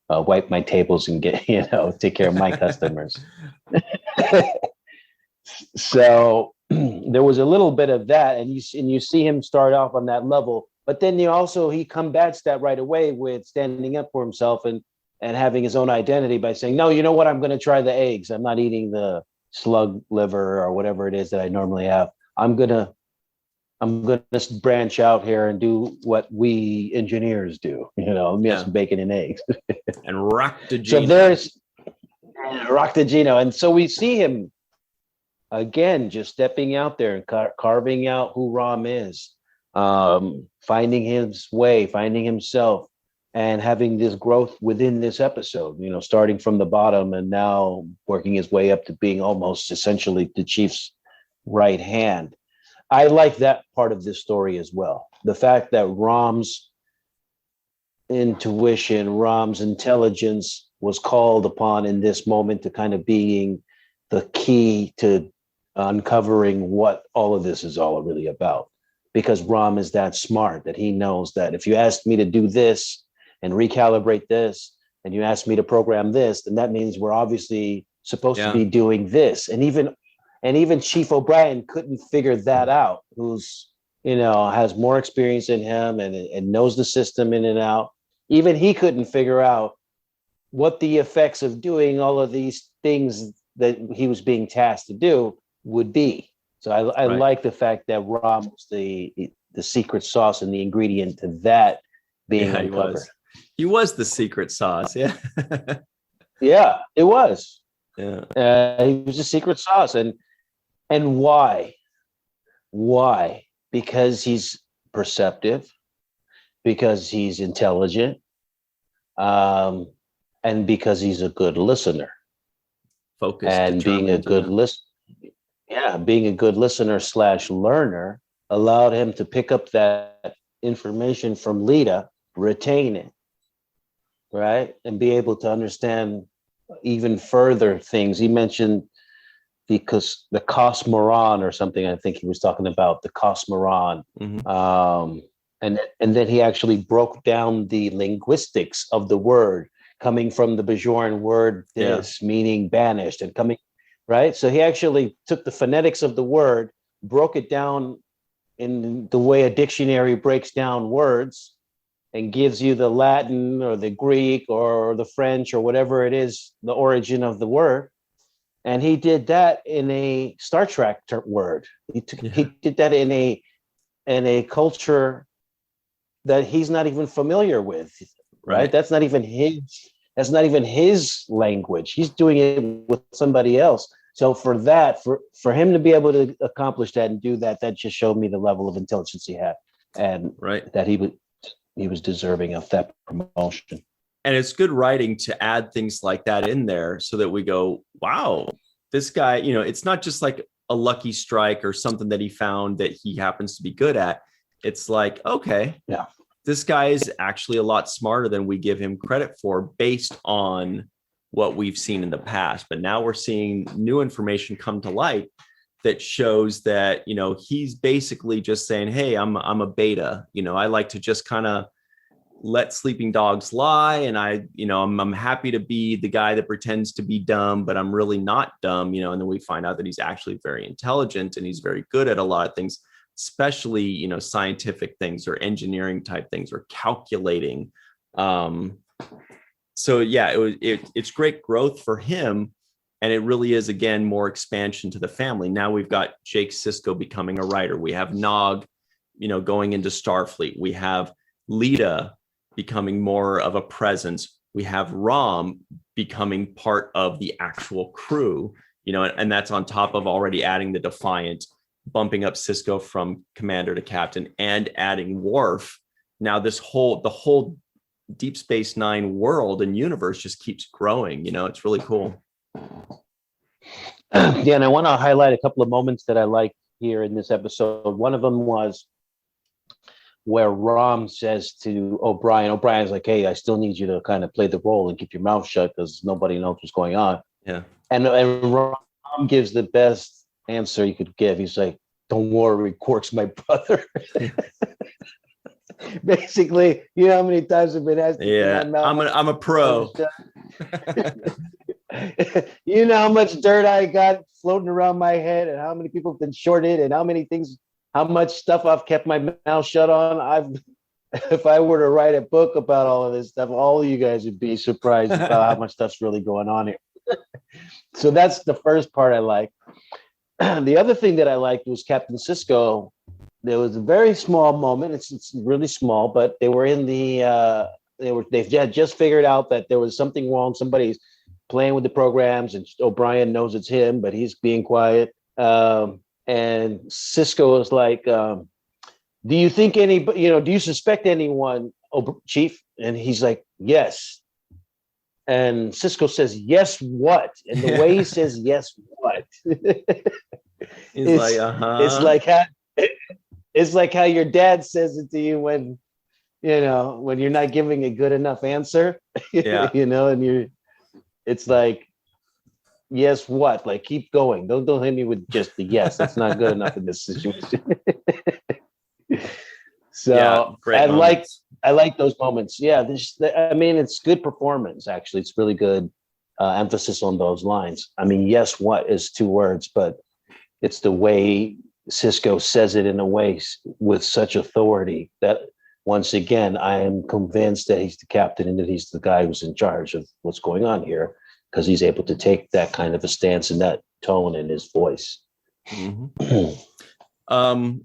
wipe my tables and get, take care of my customers. So there was a little bit of that, and you see him start off on that level, but then he combats that right away with standing up for himself and having his own identity by saying, no, you know what, I'm going to try the eggs. I'm not eating the slug liver or whatever it is that I normally have. I'm gonna branch out here and do what we engineers do. Some bacon and eggs and rock the Gino. So there's rock the Gino, and so we see him again just stepping out there and carving out who Rom is, finding his way, finding himself, and having this growth within this episode. Starting from the bottom and now working his way up to being almost essentially the chief's right hand. I like that part of this story as well. The fact that Rom's intuition, Rom's intelligence was called upon in this moment to kind of being the key to uncovering what all of this is all really about. Because Rom is that smart that he knows that if you ask me to do this and recalibrate this, and you ask me to program this, then that means we're obviously supposed to be doing this. And even Chief O'Brien couldn't figure that out, who's, has more experience in him and knows the system in and out. Even he couldn't figure out what the effects of doing all of these things that he was being tasked to do would be. So I like the fact that Rom was the secret sauce and the ingredient to that being uncovered. He was the secret sauce. Yeah. Yeah, it was. Yeah. He was a secret sauce. And why? Why? Because he's perceptive, because he's intelligent, and because he's a good listener. Focused. And being a good listener / learner allowed him to pick up that information from Lita, retain it, right? And be able to understand even further things. He mentioned because the Cosmoron or something, I think he was talking about the Cosmoron. Mm-hmm. And then he actually broke down the linguistics of the word coming from the Bajoran word meaning banished and coming, right? So he actually took the phonetics of the word, broke it down in the way a dictionary breaks down words and gives you the Latin or the Greek or the French or whatever it is, the origin of the word. And he did that in a Star Trek word. He did that in a culture that he's not even familiar with, right? That's not even his language. He's doing it with somebody else. So for him to be able to accomplish that and do that, that just showed me the level of intelligence he had, and that he was deserving of that promotion. And it's good writing to add things like that in there so that we go, wow, this guy, it's not just like a lucky strike or something that he found that he happens to be good at. It's like, okay, this guy is actually a lot smarter than we give him credit for based on what we've seen in the past. But now we're seeing new information come to light that shows that, you know, he's basically just saying, hey, I'm a beta, you know, I like to just kind of let sleeping dogs lie. And I'm happy to be the guy that pretends to be dumb, but I'm really not dumb, you know, and then we find out that he's actually very intelligent and he's very good at a lot of things, especially, you know, scientific things or engineering type things or calculating. So yeah, it's great growth for him. And it really is, again, more expansion to the family. Now we've got Jake Sisko becoming a writer. We have Nog, you know, going into Starfleet. We have Lita becoming more of a presence. We have Rom becoming part of the actual crew, you know, and that's on top of already adding the Defiant, bumping up Sisko from commander to captain, and adding Worf. Now the whole Deep Space Nine world and universe just keeps growing. You know, it's really cool. Yeah, and I want to highlight a couple of moments that I like here in this episode. One of them was where Rom says to O'Brien's like, hey, I still need you to kind of play the role and keep your mouth shut because nobody knows what's going on. Yeah. And Rom gives the best answer he could give. He's like, don't worry, Quark's my brother. Basically, you know how many times I've been asked. Yeah, I'm a pro. You know how much dirt I got floating around my head, and how many people have been shorted, and how much stuff I've kept my mouth shut on. If I were to write a book about all of this stuff, all of you guys would be surprised about how much stuff's really going on here. So that's the first part I like. The other thing that I liked was Captain Sisko. There was a very small moment. It's really small, but they were in the they've just figured out that there was something wrong. Somebody's playing with the programs, and O'Brien knows it's him, but he's being quiet. And Sisko is like, do you think do you suspect anyone, Chief? And he's like, yes. And Sisko says, yes, what? And the way he says, yes, what? It's like how your dad says it to you when you're not giving a good enough answer. Yeah. And it's like, yes, what? Like, keep going. Don't hit me with just the yes. That's not good enough in this situation. So yeah, I like those moments. Yeah, it's good performance. Actually, it's really good emphasis on those lines. I mean, yes, what is 2 words, but it's the way Sisko says it in a way with such authority that, once again, I am convinced that he's the captain and that he's the guy who's in charge of what's going on here, because he's able to take that kind of a stance and that tone in his voice. Mm-hmm.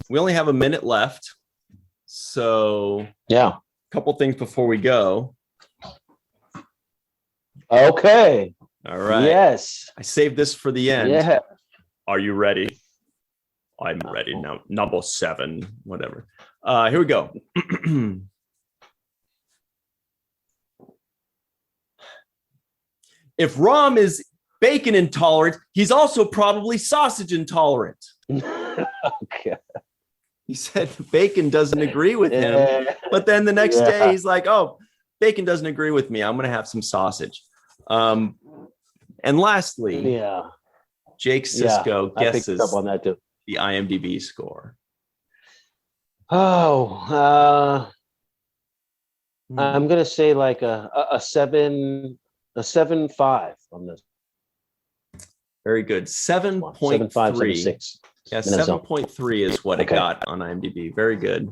We only have a minute left. So yeah, a couple things before we go. Okay. All right. Yes. I saved this for the end. Yeah. Are you ready? I'm ready now. Number 7, whatever. Here we go. If Rom is bacon intolerant, he's also probably sausage intolerant. Okay. He said bacon doesn't agree with him, but then the next day he's like, oh, bacon doesn't agree with me. I'm going to have some sausage. And lastly, Jake Sisko guesses up on that too. The IMDb score. I'm going to say like a 7.5 on this. Very good. 7.3. 7.6. Yeah, 7.3 is what it got on IMDb. Very good.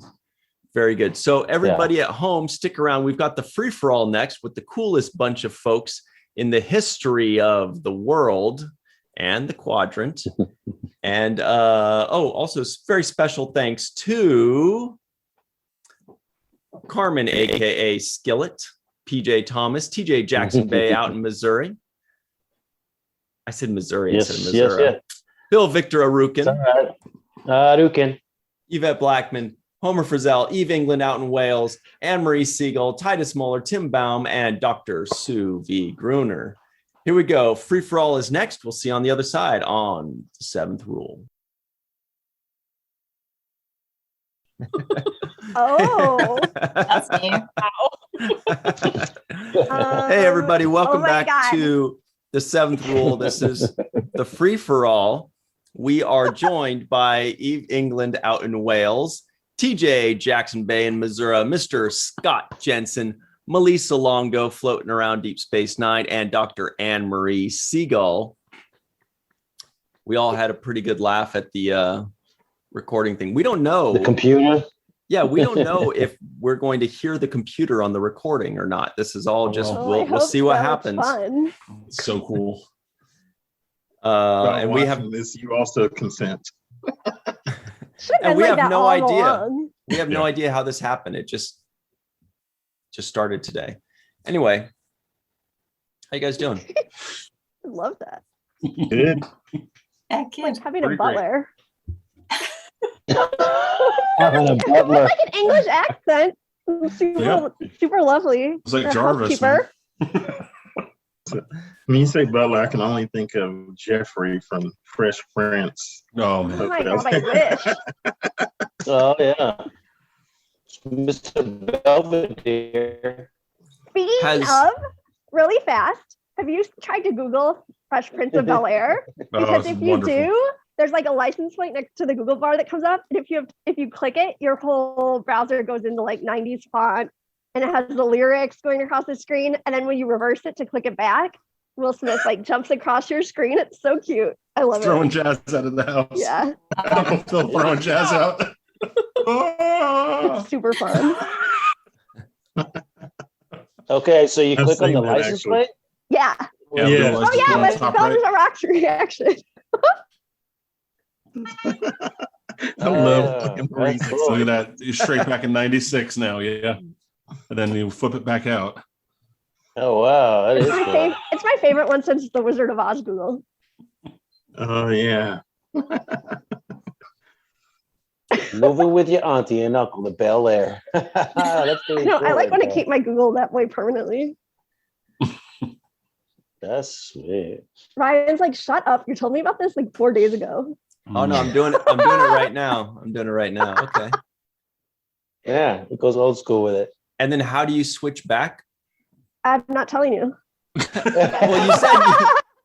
Very good. So everybody at home, stick around. We've got the free-for-all next with the coolest bunch of folks in the history of the world and the quadrant. And also very special thanks to Carmen, aka Skillet, PJ Thomas, TJ Jackson-Bey out in Missouri. I said Missouri instead of Missouri. Yes. Bill Victor Arucan. Arucan. Yvette Blackmon, Homer Frizzell, Eve England out in Wales, and Marie Segal, Titus Mohler, Tim Baum, and Dr. Sue V. Gruner. Here we go. Free for all is next. We'll see you on the other side on the 7th Rule. Oh, that's me. Wow. Hey, everybody. Welcome back to the 7th Rule. This is the free for all we are joined by Eve England out in Wales, TJ Jackson-Bey in Missouri, Mr. Scott Jensen, Malissa Longo floating around Deep Space Nine, and Dr. Marie Segal. We all had a pretty good laugh at the recording thing. We don't know. The computer? Yeah, we don't know if we're going to hear the computer on the recording or not. This is all just, we'll see what happens. Fun. It's so cool. And we have this. You also consent. And we have no idea. We have no idea how this happened. It just started today. Anyway, how you guys doing? I love that. Good. Heck yeah. Like having a Pretty butler. Having a butler. Like an English accent. Super lovely. It's like Or Jarvis. housekeeper. When you say butler, I can only think of Jeffrey from Fresh Prince. Oh Oh man. my god, I wish. Oh, yeah. Mr. Belvedere. Speaking of, really fast, have you tried to Google Fresh Prince of Bel-Air? Because if you do, there's like a license plate next to the Google bar that comes up. And if you click it, your whole browser goes into like 90s font and it has the lyrics going across the screen. And then when you reverse it to click it back, Will Smith like jumps across your screen. It's so cute. I love Throwing it. jazz out of the house. Yeah, Still throwing jazz out. it's super fun. Okay, so you I've click on seen the that, license actually. plate? Yeah. Yeah. Yeah. Oh yeah, let's Top film right. the Rock's reaction. I love Yeah, fucking that's Marie Segal. cool. Look at that. You're straight back in 96 now, yeah. And then you flip it back out. Oh, wow. That is It's my, cool. it's my favorite one since the Wizard of Oz Google. Oh yeah. Moving with your auntie and uncle to Bel Air. That's pretty No, I cool like when I there. keep my Google that way permanently. That's sweet. Ryan's like, shut up. You told me about this like 4 days ago. Oh no, I'm doing it. I'm doing it right now. Okay. Yeah, it goes old school with it. And then how do you switch back? I'm not telling you. Well,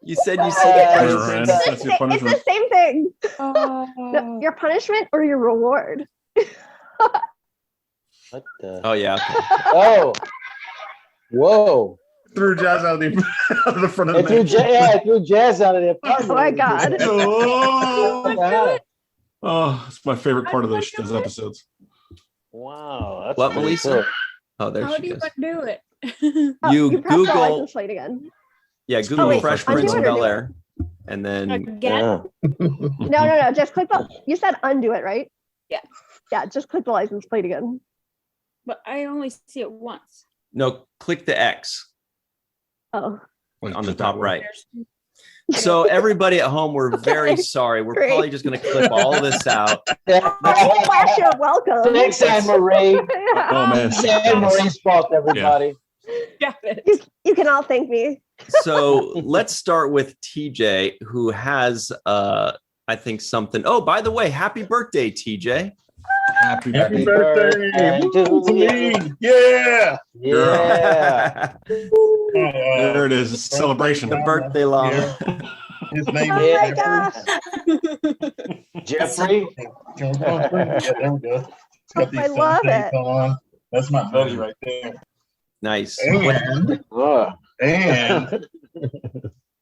you said you see Yeah, the Fresh Ren, Prince. that's your It's punishment. the same thing. Oh. No, your punishment or your reward. What the? Oh yeah. Okay. Oh. Whoa. Threw jazz out of the front of It the threw, bench. it threw jazz out of their Oh my god. Oh, oh, it's my favorite part of those episodes. Wow. That's What, pretty Melissa? cool. Oh, there How she do you goes. undo it? Oh, You press the Google- license plate again. Yeah, Google wait, Fresh undo Prince it of or do Bel Air, and then Again? Yeah. No. Just click the. You said undo it, right? Yeah. Yeah. Just click the license plate again. But I only see it once. no, click the X Oh. on the top right. So everybody at home, we're very sorry. We're Great. probably just going to clip all this out. Flash your welcome. Thanks, Anne-Marie. Yeah. Oh man. It's Anne-Marie's fault, everybody. Got it. You can all thank me. So let's start with TJ, who has, I think, something. Oh, by the way, happy birthday, TJ. Happy Happy birthday. birthday to to me. Yeah. Yeah. There it is. It's a celebration. The birthday long. His name Oh is my Jeffrey. gosh. Jeffrey. Yeah, there we go. It's got these I love sunshades it. on. That's my buddy right there. Nice. Oh. And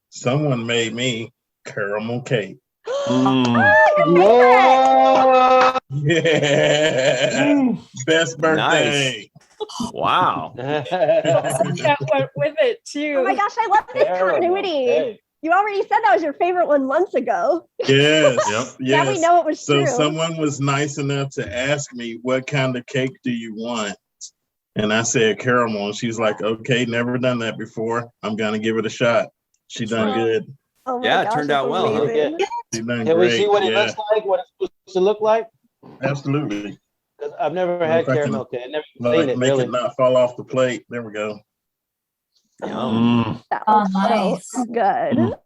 someone made me caramel cake. Mm. Whoa. Yeah. Best birthday. Wow. That went with it too. Oh my gosh, I love this Terrible. continuity. Hey. You already said that was your favorite one months ago. Yes. Yep. Now we Yes. know it was So true. someone was nice enough to ask me, what kind of cake do you want? And I said caramel. And she's like, okay, never done that before. I'm going to give it a shot. She done Wow. good. Oh my Yeah, it gosh, turned that's out well, huh? amazing. She done Can we great. see what it Yeah, looks like? What it's supposed to look like? absolutely. 'Cause I've never had If I can, caramel cake. I've never Like, seen it make really. it not fall off the plate. There we go. Mm. That Oh, looks nice. so good. Mm.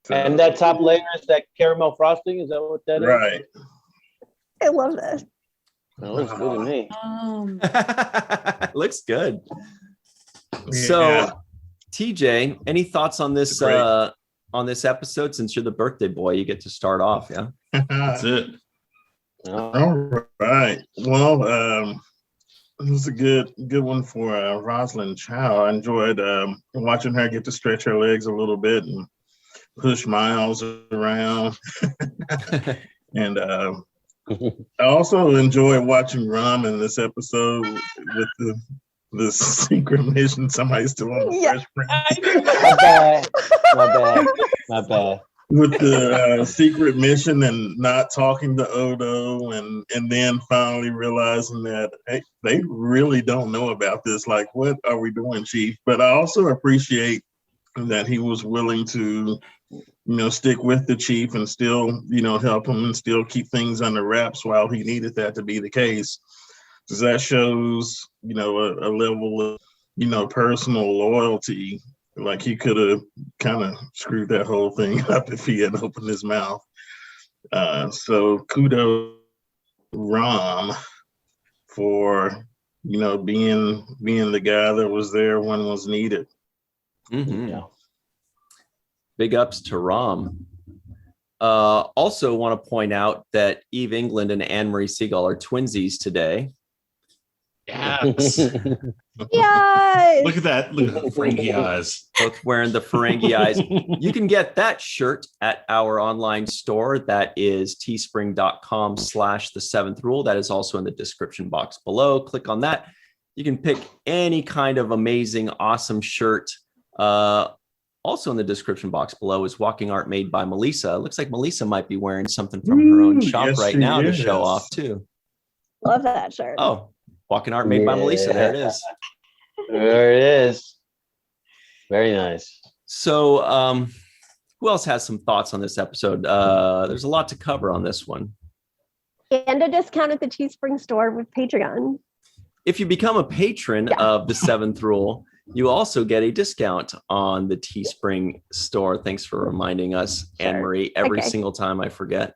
So, And that top layer is that caramel frosting. Is that what that is? right. I love this. It looks good to me. Looks good. Yeah. So, TJ, any thoughts on this Great. on this episode? Since you're the birthday boy, you get to start off. Yeah. That's it. All right. Well, it was a good one for Rosalind Chow. I enjoyed watching her get to stretch her legs a little bit and push Miles around. And I also enjoyed watching Rom in this episode with the secret mission. Somebody's still on the Fresh Prince. My bad. With the secret mission and not talking to Odo, and then finally realizing that hey, they really don't know about this. Like, what are we doing, Chief? But I also appreciate that he was willing to, stick with the Chief and still, help him and still keep things under wraps while he needed that to be the case. Because that shows, a level of, personal loyalty. Like he could have kind of screwed that whole thing up if he hadn't opened his mouth. So kudos Rom for being the guy that was there when was needed. Mm-hmm. Yeah. Big ups to Rom. Also want to point out that Eve England and Anne-Marie Segal are twinsies today. Yes. Yay! Look at that. Look at the Ferengi eyes. Both wearing the Ferengi eyes. You can get that shirt at our online store. That is teespring.com/the7th-rule. That is also in the description box below. Click on that. You can pick any kind of amazing, awesome shirt. Also in the description box below is walking art made by Melissa. It looks like Melissa might be wearing something from her own shop yes, right she now to is. show off too. Love that shirt. Oh, walking art made by Melissa. There it is. There it is. Very nice. So who else has some thoughts on this episode? There's a lot to cover on this one. And a discount at the Teespring store with Patreon. If you become a patron of the 7th Rule, you also get a discount on the Teespring store. Thanks for reminding us, Sure. Anne-Marie, every Okay. single time I forget.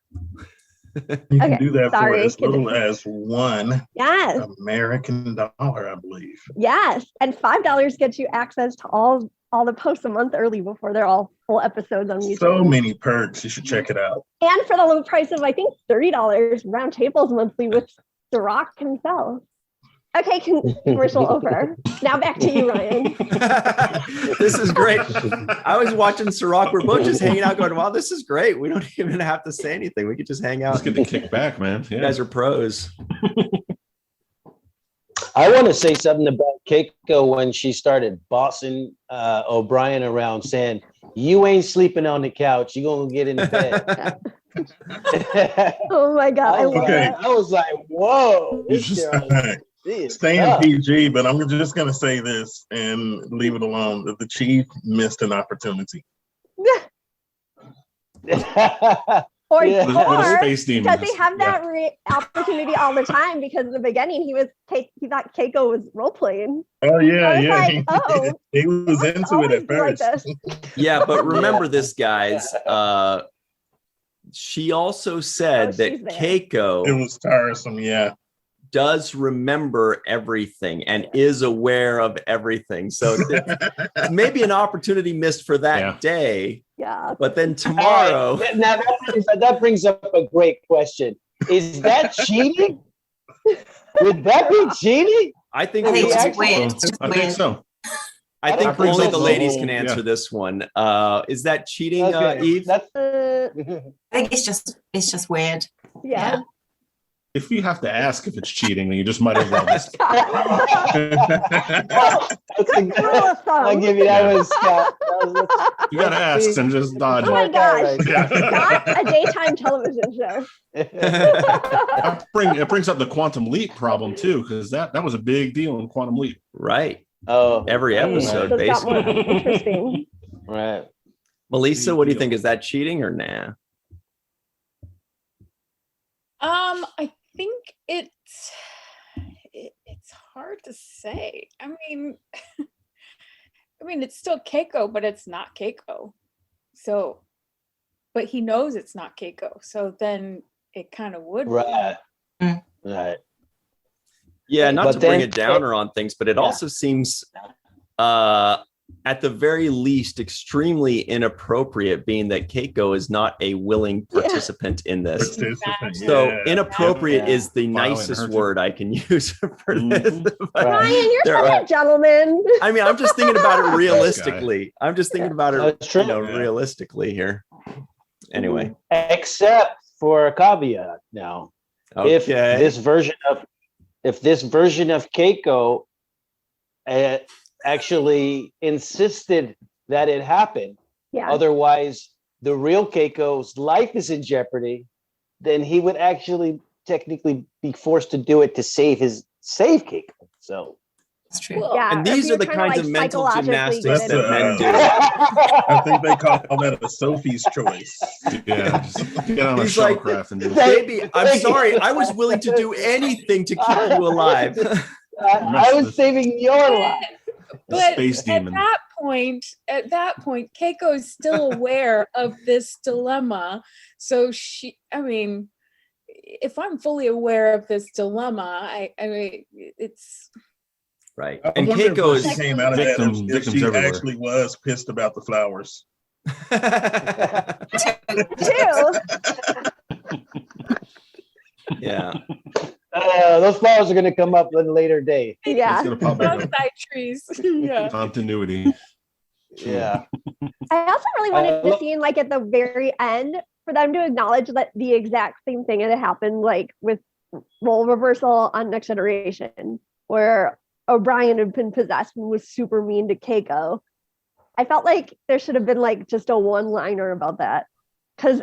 You can Okay, do that sorry. for as little as $1 Yes, American dollar, I believe. yes. And $5 gets you access to all the posts a month early before they're all full episodes on YouTube. So many perks. You should check it out. And for the low price of, I think, $30, round tables monthly with Cirroc himself. Okay, commercial over. Now back to you, Ryan. This is great. I was watching Cirroc. We're both just hanging out going, wow, this is great. We don't even have to say anything. We could just hang out. Let's get the kick back, man. You Yeah. guys are pros. I want to say something about Keiko when she started bossing O'Brien around, saying, "You ain't sleeping on the couch. You gonna get in the bed." Oh my God, I love Okay. it. I was like, "Whoa!" You This just- girl is Staying tough. PG, but I'm just going to say this and leave it alone that the Chief missed an opportunity. Or, Yeah. What a or space demon. does he is. have Yeah. that opportunity all the time? Because in the beginning, he thought Keiko was role playing. Oh, yeah, I was yeah. like, oh, he was into it always at be like first. this. Yeah, but remember this, guys. She also said that she's there. Keiko It was tiresome, yeah. does remember everything and is aware of everything. So it's maybe an opportunity missed for that Yeah. day, Yeah. but then tomorrow. Now that brings up a great question. Is that cheating? Would that be cheating? I think I think we- it's actually- weird. It's just I think weird. so. I think That brings only up the the ladies whole- can answer yeah. this one. Is that cheating, Okay, Eve? that's I think it's just weird. Yeah. If you have to ask if it's cheating, then you just might as well just that's a Good rule of I'll thumb. give you that one, Scott. you gotta ask and just dodge Oh my it. gosh. Yeah. Not a daytime television show. It brings up the quantum leap problem too, because that was a big deal in Quantum Leap. Right. Oh, Every episode, So it got more basically. interesting. right. Melissa, what do you think? Is that cheating or nah? I think it's hard to say. I mean, it's still Keiko, but it's not Keiko. So, but he knows it's not Keiko. So then it kind of would. be. Right. Mm. Right. Yeah, not But to bring then- a downer on things, but it Yeah. also seems at the very least, extremely inappropriate, being that Keiko is not a willing participant in this. So inappropriate is the nicest word I can use for this. Ryan, you're such a gentleman. I mean, I'm just thinking about it realistically. I'm just thinking about it, realistically here. Anyway, except for a caveat now. Okay. If this version of Keiko actually insisted that it happened, otherwise the real Keiko's life is in jeopardy, then he would actually technically be forced to do it to save Keiko. So that's true. Well, yeah, and these are the kinds of mental gymnastics that men do. I think they call that a Sophie's choice. Yeah, just get on a He's like, shellcraft and do it. baby, I'm sorry. I was willing to do anything to keep you alive. I was saving your life. But Space demon. at that point, Keiko is still aware of this dilemma. So if I'm fully aware of this dilemma, I mean, it's right. I And wonder if Keiko she is came out of victims that if she everywhere. actually was pissed about the flowers. yeah. Those flowers are going to come up at a later date. Yeah. bonsai trees. Yeah. Continuity. Yeah. I also really wanted to see, like, at the very end, for them to acknowledge that the exact same thing had happened, like with role reversal on Next Generation, where O'Brien had been possessed and was super mean to Keiko. I felt like there should have been like just a one-liner about that, because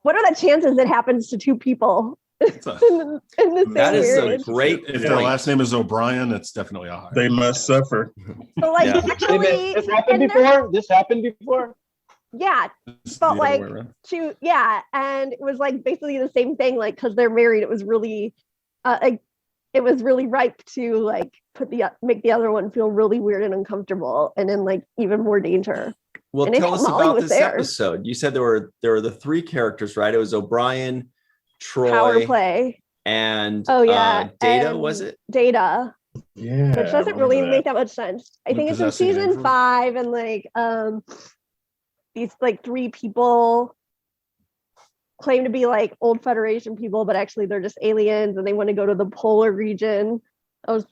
what are the chances it happens to two people in the same That is period? a great If their last name is O'Brien, it's definitely a high. They must suffer. So like actually, This happened before. Yeah, but like and it was like basically the same thing. Like, because they're married, it was really, it was really ripe to like make the other one feel really weird and uncomfortable, and in like even more danger. Well, and tell us about this episode. You said there were the three characters, right? It was O'Brien, Troy, Power Play, and Data. And was it Data? Yeah, which doesn't really make that much sense. I think it's in season 5, and like these like three people claim to be like old Federation people, but actually they're just aliens, and they want to go to the polar region of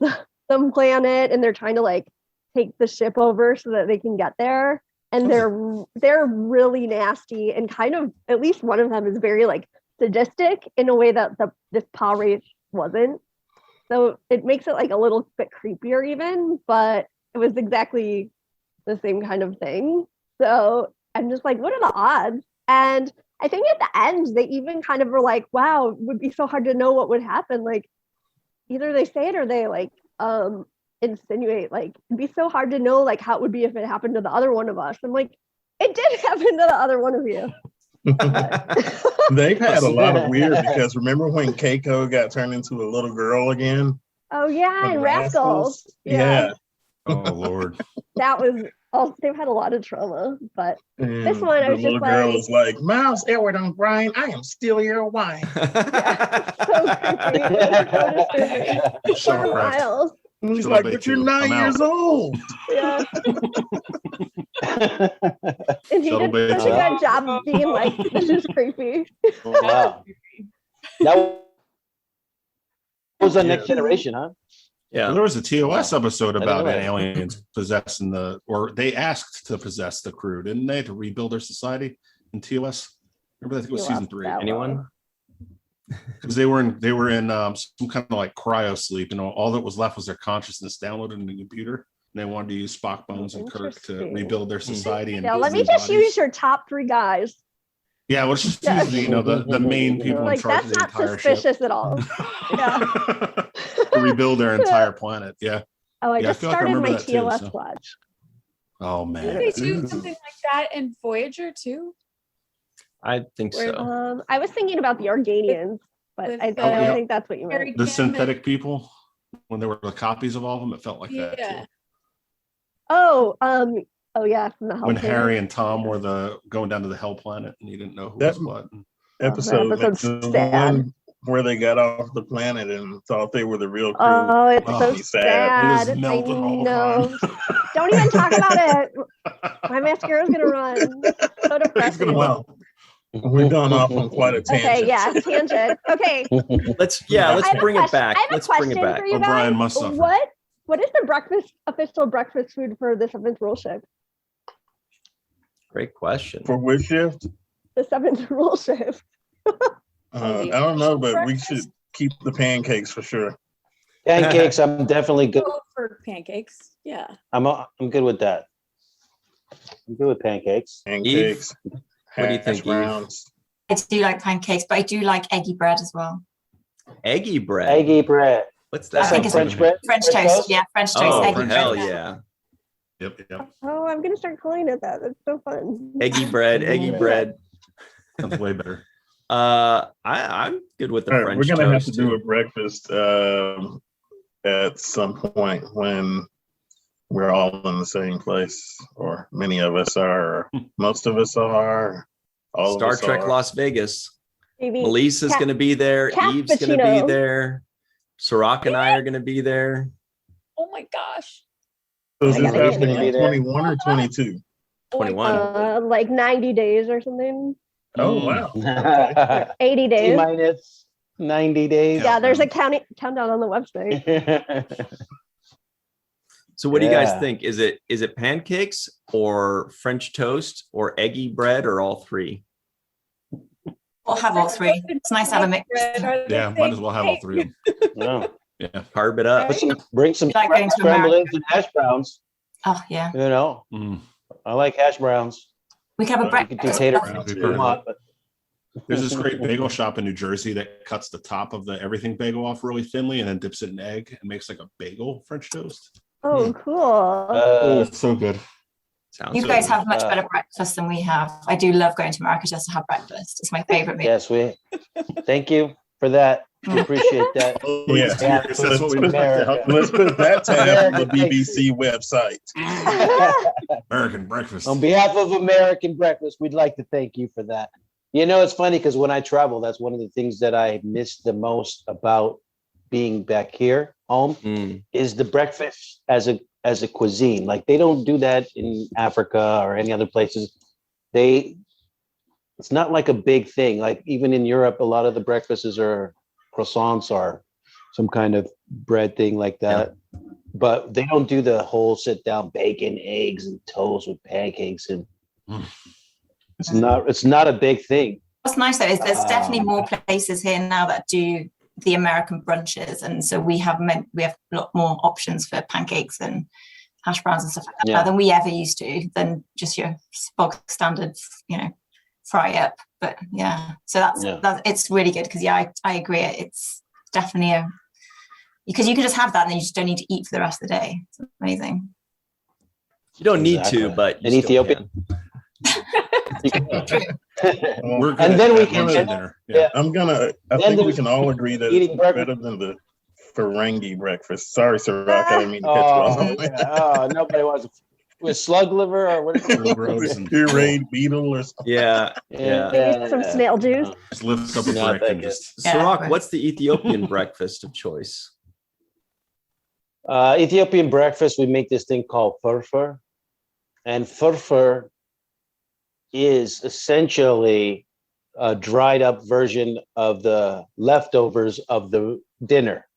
some planet, and they're trying to like take the ship over so that they can get there. And they're really nasty, and kind of, at least one of them is very like sadistic in a way that this Pah-Wraith wasn't. So it makes it like a little bit creepier even, but it was exactly the same kind of thing. So I'm just like, what are the odds? And I think at the end, they even kind of were like, wow, it would be so hard to know what would happen. Like, either they say it or they like insinuate, like, it'd be so hard to know like how it would be if it happened to the other one of us. I'm like, it did happen to the other one of you. They've had a lot of weird, because remember when Keiko got turned into a little girl again? Oh yeah, and Rascals. Yeah. Oh Lord. That was they've had a lot of trauma, but this one I was just like, girl was like, Miles Edward O'Brien, I am still your wife. So Miles. And he's like, but you're 9 years old. Yeah. And he did such a good job of being like, this is creepy. Wow. That was on Next Generation, huh? Yeah. And there was a TOS episode about aliens possessing or they asked to possess the crew, didn't they, to rebuild their society in TOS? Remember, I think it was season 3. Anyone? Because they were in some kind of like cryo sleep, and all that was left was their consciousness downloaded in the computer. And they wanted to use Spock, Bones, and Kirk to rebuild their society. Yeah, let me just use your top 3 guys. Yeah, let's just use the main people like, in charge of the entire that's not suspicious at all. Yeah. To rebuild their entire planet. Yeah. Oh, I just started my TOS watch. Oh man. Did they do something like that in Voyager too? I think so. I was thinking about the Organians, but I don't think that's what you meant. The synthetic people, when there were the copies of all of them, it felt like that too. Oh yeah, from the Hell when planet. Harry and Tom were going down to the Hell planet, and you didn't know who was what. Episode the where they got off the planet and thought they were the real crew. Oh, it's so Be sad. sad. It was melting all the know. time. Don't even talk about it. My mascara's gonna run. So depressing. Well, we've gone off on quite a tangent. Okay, yeah, tangent. Okay. Let's I have a bring it question- back. I have a Let's bring it question back. for you O'Brien guys. must suffer. What is the official breakfast food for the 7th rule ship? Great question. For which shift? The 7th rule ship. I don't know, but we should keep the pancakes for sure. Pancakes, I'm definitely good. Go for pancakes. Yeah. I'm good with that. I'm good with pancakes. Pancakes. What do you think, hash Eve? browns. I do like pancakes, but I do like eggy bread as well. Eggy bread. Eggy bread. What's I that? think it's French bread. French toast. Yeah, French toast, Oh, eggy hell bread. yeah. Yep. Oh, I'm gonna start calling it that. That's so fun. Eggy bread, eggy Yeah. bread. Sounds way better. I'm good with the All right, French we're gonna have toast, to do too. a breakfast at some point when we're all in the same place, or many of us are, or most of us are. All Star of us Trek are. Las Vegas. Maybe Melissa's Cat- going to be there. Eve's going to be Cappuccino. there. Cirroc and I are going to be there. Oh my gosh. So is I this gotta get happening to be in there. 21 or 22? Oh my 21. like 90 days or something. Oh wow. 80 T days. minus 90 days. Yeah, there's a countdown on the website. So what do you guys Yeah. think? Is it pancakes or French toast or eggy bread or all three? We'll have all three. It's nice to have a mix. Yeah, might as well have all three of them. Yeah. Yeah. Carb it up. Bring some Like going to scrambled America. eggs and hash browns. Oh yeah. You know, Mm. I like hash browns. We can have a You You could do breakfast. tater Brown tots if paper. you want, but There's this great bagel shop in New Jersey that cuts the top of the everything bagel off really thinly and then dips it in egg and makes like a bagel French toast. Oh, cool. Oh, it's so good. Sounds You good. guys have much better breakfast than we have. I do love going to America just to have breakfast. It's my favorite meal. yes, thank you for that. We appreciate that. Oh, Yeah. yes, That's what we do. America. Let's put that tab on the BBC website. American breakfast. On behalf of American Breakfast, we'd like to thank you for that. You know, it's funny because when I travel, that's one of the things that I miss the most about being back here home Mm. is the breakfast as a cuisine. Like they don't do that in Africa or any other places. It's not like a big thing. Like even in Europe, a lot of the breakfasts are croissants or some kind of bread thing like that. But they don't do the whole sit down bacon, eggs, and toast with pancakes. And Mm. it's not a big thing. What's nice though is there's definitely more places here now that do the American brunches, and so we have a lot more options for pancakes and hash browns and stuff like that Yeah. than we ever used to, than just your bog standard, fry up. But yeah, so that's it's really good because I agree. It's definitely because you can just have that and then you just don't need to eat for the rest of the day. It's amazing. You don't need Exactly. to, but you In still Ethiopia? can. We're good And then at we that can- lunch and dinner. Yeah. I Then think we there's can all agree that eating it's breakfast. better than the Ferengi breakfast. Sorry, Cirroc, I didn't mean to catch you off. Nobody wants with slug liver or what is it? Gross and- Pureed beetle or something. Yeah. Yeah. Maybe some snail juice. Just lift up a No, brick thank and you. just Yeah. Cirroc, what's the Ethiopian breakfast of choice? Ethiopian breakfast, we make this thing called furfur. And furfur is essentially a dried up version of the leftovers of the dinner.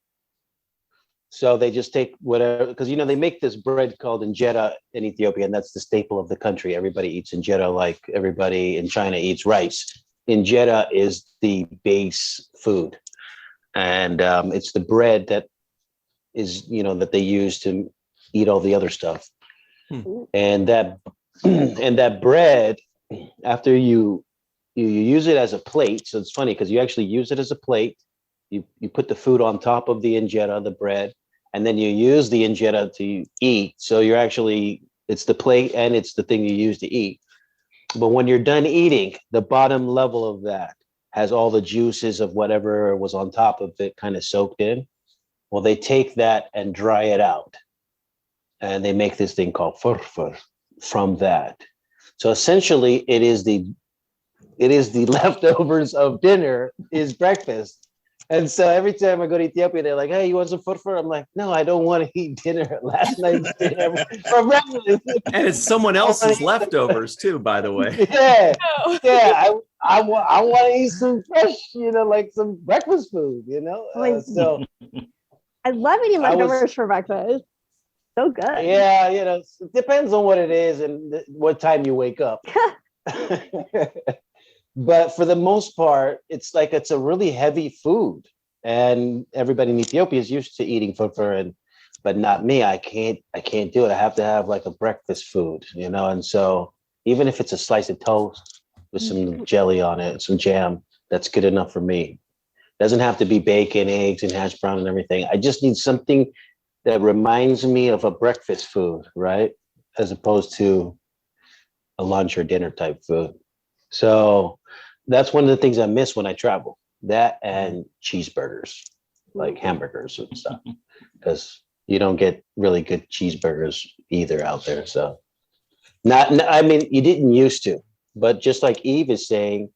So they just take whatever, because they make this bread called injera in Ethiopia, and that's the staple of the country. Everybody eats injera like everybody in China eats rice. Injera is the base food. And it's the bread that is, that they use to eat all the other stuff. And that bread, after you use it as a plate, so it's funny because you actually use it as a plate. You put the food on top of the injera, the bread, and then you use the injera to eat. So it's the plate and it's the thing you use to eat. But when you're done eating, the bottom level of that has all the juices of whatever was on top of it kind of soaked in. Well, they take that and dry it out. And they make this thing called furfur from that. So essentially it is the leftovers of dinner is breakfast. And so every time I go to Ethiopia, they're like, "Hey, you want some furfur?" I'm like, "No, I don't want to eat dinner. Last night's dinner for breakfast." And it's someone else's leftovers too, by the way. Yeah, No. yeah. I want to eat some fresh, like some breakfast food, So I love eating I was- leftovers for breakfast. So good. yeah, it depends on what it is and what time you wake up. But for the most part, it's a really heavy food, and everybody in Ethiopia is used to eating furfur, but not me. I can't do it. I have to have like a breakfast food, and so even if it's a slice of toast with some jelly on it, some jam, that's good enough for me. Doesn't have to be bacon, eggs, and hash brown and everything. I just need something that reminds me of a breakfast food, right? As opposed to a lunch or dinner type food. So that's one of the things I miss when I travel. That and cheeseburgers, like hamburgers and stuff, because you don't get really good cheeseburgers either out there. So I mean, you didn't used to, but just like Eve is saying,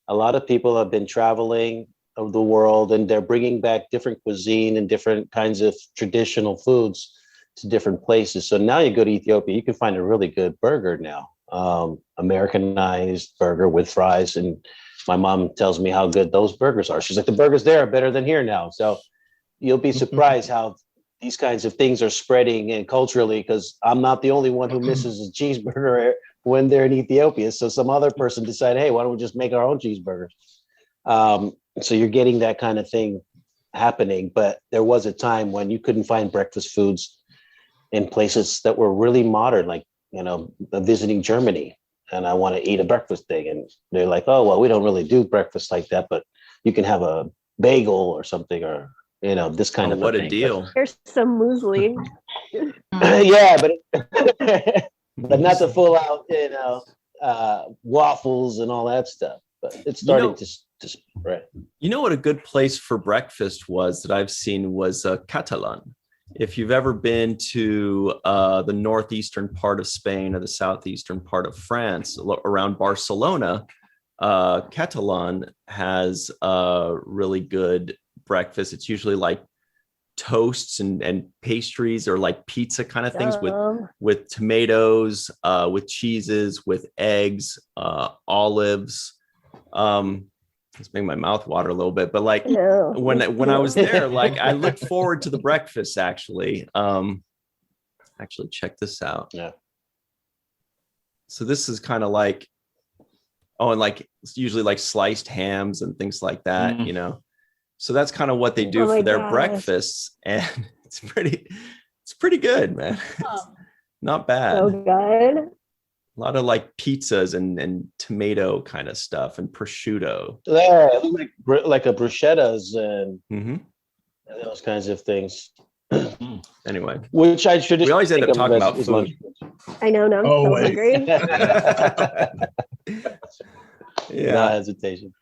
a lot of people have been traveling of the world and they're bringing back different cuisine and different kinds of traditional foods to different places. So now you go to Ethiopia, you can find a really good burger now. Americanized burger with fries, and my mom tells me how good those burgers are. She's like, the burgers there are better than here now. So you'll be surprised how these kinds of things are spreading and culturally, because I'm not the only one who misses a cheeseburger when they're in Ethiopia. So some other person decided, hey, why don't we just make our own cheeseburgers? So you're getting that kind of thing happening. But there was a time when you couldn't find breakfast foods in places that were really modern, like visiting Germany, and I want to eat a breakfast thing. And they're like, oh, well, we don't really do breakfast like that, but you can have a bagel or something, or, this kind of what a thing. deal. Here's some muesli. Yeah, but but not the full out, waffles and all that stuff. But it's starting to spread. You know what a good place for breakfast was that I've seen was Catalan. If you've ever been to the northeastern part of Spain or the southeastern part of France, around Barcelona, Catalan has a really good breakfast. It's usually like toasts and pastries, or like pizza kind of things with tomatoes, with cheeses, with eggs, olives. It's making my mouth water a little bit, but like when I was there, like I looked forward to the breakfast actually. Actually check this out. Yeah. So this is kind of like, and like it's usually like sliced hams and things like that, So that's kind of what they do for their breakfasts, and it's pretty good, man. It's not bad. So good. A lot of like pizzas and tomato kind of stuff and prosciutto. Yeah, like a bruschettas and those kinds of things. Anyway, which I should. We always end up talking about food. I know. No, I'm so hungry. Yeah, no hesitation.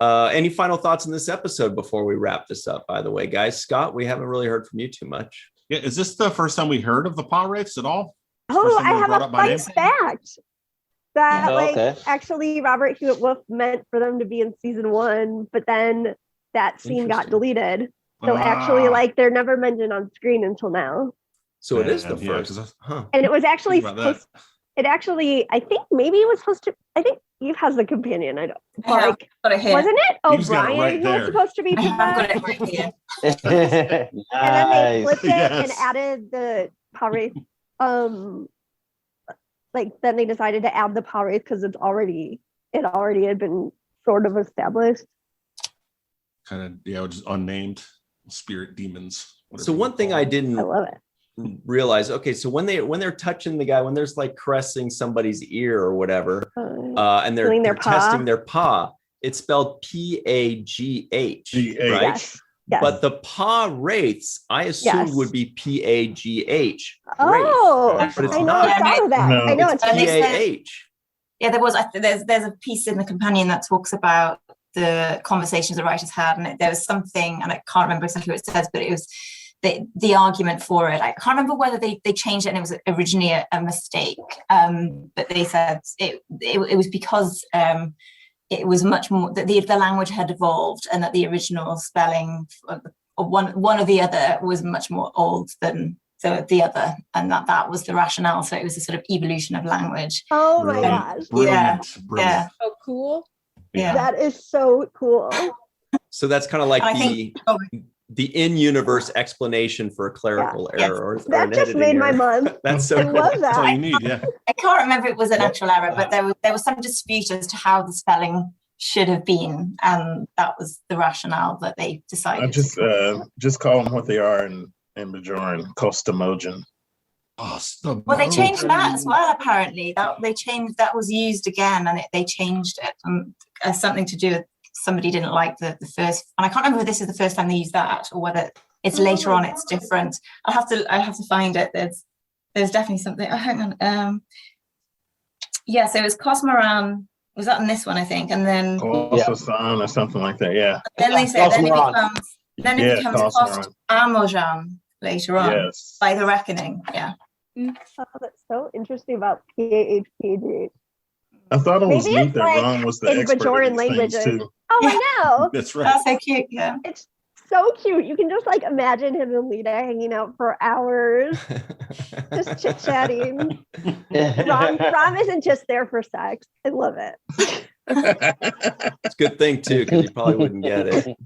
Any final thoughts on this episode before we wrap this up? By the way, guys, Scott, we haven't really heard from you too much. Yeah, is this the first time we heard of the Pah-Wraiths at all? Oh, I have a fun fact that actually Robert Hewitt Wolf meant for them to be in season 1, but then that scene got deleted. So actually, they're never mentioned on screen until now. So it is the first. And it was actually supposed. It actually, I think maybe it was supposed to. I think Eve has the companion. I don't. Like, wasn't it? O'Brien who was supposed to be. Got it right here. And then they flipped it and added the Pah-Wraith. Then they decided to add the Pah-Wraith because it already had been sort of established. Kind of, just unnamed spirit demons. So one thing I didn't love it. Realize, okay, so when they're touching the guy, when there's like caressing somebody's ear or whatever, and they're testing their paw, it's spelled P-A-G-H, right? Yes. But the Pah-Wraiths, I assumed would be P-A-G-H. Oh, but it's I not. I thought of that. No. I know it's P-A-H. Yeah, there's a piece in the companion that talks about the conversations the writers had, and there was something, and I can't remember exactly what it says, but it was the argument for it. I can't remember whether they changed it and it was originally a mistake, but they said it was because it was much more that the language had evolved, and that the original spelling of one or the other was much more old than the other, and that was the rationale. So it was a sort of evolution of language. Oh my gosh. Brilliant. Yeah. So cool. Yeah. That is so cool. So that's kind of like the in-universe explanation for a clerical error. Or That an just made editing my error. month. That's so I cool. love That's all you that. need, yeah. I can't remember if it was an actual error, but there was some dispute as to how the spelling should have been, and that was the rationale that they decided. I just call them what they are in Bajoran, Costamogen. Well, they changed that as well. Apparently, that was used again, and they changed it as something to do with somebody didn't like the first. And I can't remember if this is the first time they used that or whether it's later on. It's different. I'll have to find it. There's definitely something. Oh, hang on. Yeah, so it was Cosmoran. Was that in this one? I think, and then Cosmosan or something like that. Yeah. Then they said then it becomes Cost Amojan later on. Yes. By the Reckoning. Yeah. Oh, that's so interesting about PHPG. I thought it was Maybe neat it's that like Ron was the in expert Bajoran in these things languages. too. Oh, I know. That's right. That's so cute. Yeah. It's so cute. You can just like imagine him and Lita hanging out for hours, just chit-chatting. Rom isn't just there for sex. I love it. It's a good thing too, because you probably wouldn't get it.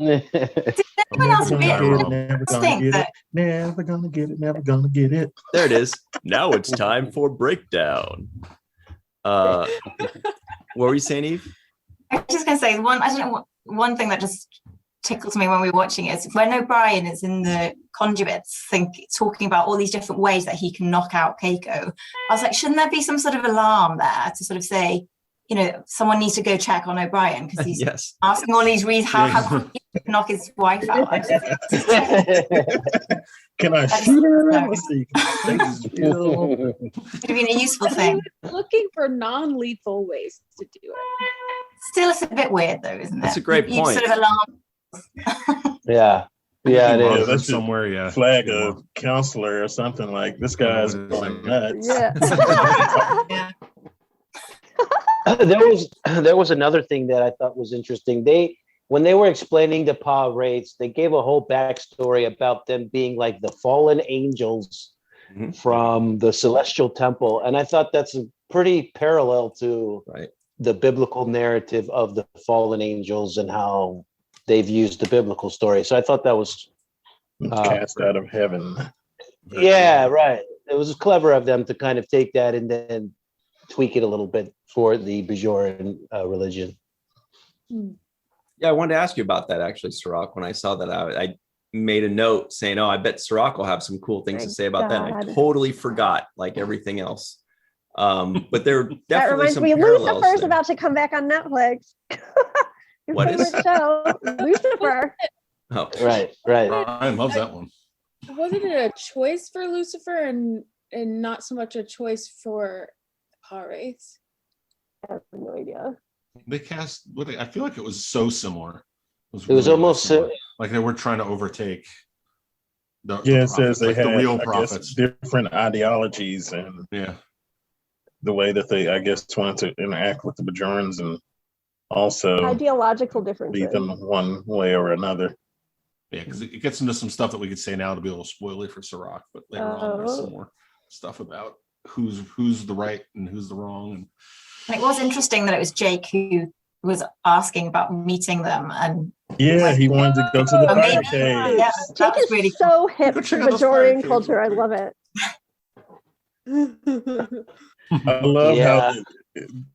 Anyone else think that? Never gonna get it. Never gonna get it. There it is. Now it's time for breakdown. What were you saying, Eve? I was just gonna say one thing that just tickles me when we're watching it is when O'Brien is in the conduits talking about all these different ways that he can knock out Keiko. I was like, shouldn't there be some sort of alarm there to sort of say, you know, someone needs to go check on O'Brien because he's asking all these reasons how he can knock his wife out. Can I shoot her? It'd have been a useful thing. Looking for non-lethal ways to do it. Still, it's a bit weird though, isn't it? That's a great point. Sort of alarm. Yeah, it is. That's somewhere. Yeah, flag a counselor or something like this guy's going nuts. Yeah. There was another thing that I thought was interesting. When they were explaining the Pah-Wraiths, they gave a whole backstory about them being like the fallen angels from the Celestial Temple, and I thought that's a pretty parallel to the biblical narrative of the fallen angels and how they've used the biblical story. So I thought that was cast out of heaven. Yeah, right. It was clever of them to kind of take that and then tweak it a little bit for the Bajoran religion. Yeah, I wanted to ask you about that actually, Cirroc. When I saw that, I made a note saying, "Oh, I bet Cirroc will have some cool things to say about that." And I totally forgot, like everything else. But there are definitely that reminds some me, parallels. Lucifer's about to come back on Netflix. Your What is? favorite show, Lucifer. Oh, right. I love that one. Wasn't it a choice for Lucifer and not so much a choice for Pah-Wraiths? I have no idea. They cast I feel like it was so similar. It was almost similar. Like they were trying to overtake the it says they like had the real I prophets. guess, different ideologies and the way that they wanted to interact with the Bajorans and also ideological differences. lead them one way or another. Yeah, because it gets into some stuff that we could say now to be a little spoilery for Cirroc, but later on there's some more stuff about who's the right and who's the wrong. And it was interesting that it was Jake who was asking about meeting them, and he wanted to go to the fire cave. Yeah, Jake is really so hip to Bajoran culture. I love it. I love how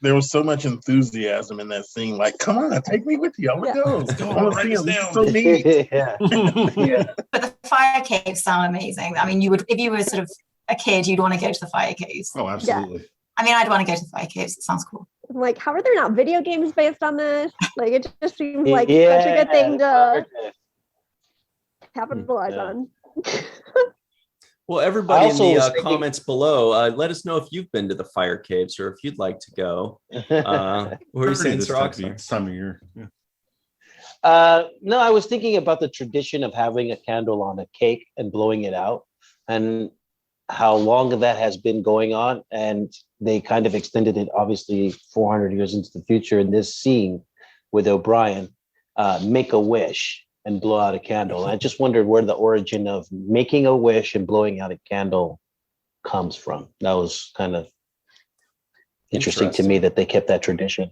there was so much enthusiasm in that scene. Like, come on, take me with you. I want to go. Let's go. I want to see him. This is so neat. But the fire caves sound amazing. I mean, if you were sort of a kid, you'd want to go to the fire caves. Oh, absolutely. Yeah. I mean, I'd want to go to the fire caves. It sounds cool. Like, how are there not video games based on this? Like, it just seems like such a good thing to capitalize on. Well, everybody in the comments below, let us know if you've been to the fire caves or if you'd like to go. What were you saying, Cirroc? This time of year. Yeah. No, I was thinking about the tradition of having a candle on a cake and blowing it out, and how long that has been going on, and they kind of extended it, obviously 400 years into the future in this scene with O'Brien, make a wish and blow out a candle. I just wondered where the origin of making a wish and blowing out a candle comes from. That was kind of interesting to me that they kept that tradition.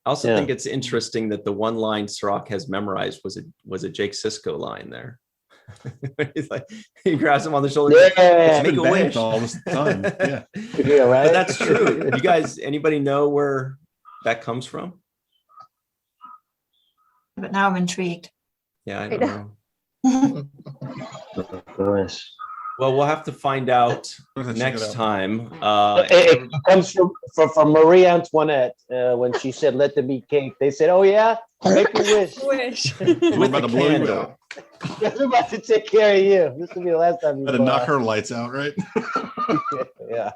I also think it's interesting that the one line Cirroc has memorized was a Jake Sisko line there. He's like, he grabs him on the shoulder. Yeah, make a wish all this time. Yeah, yeah, right. But that's true. You guys, anybody know where that comes from? But now I'm intrigued. Yeah, I don't know. Of course. Well, we'll have to find out next time. It comes from Marie Antoinette when she said, "Let there be cake." They said, "Oh yeah, make a wish." We're about to blow you out. We're about to take care of you. This will be the last time you to knock her lights out, right? Yeah.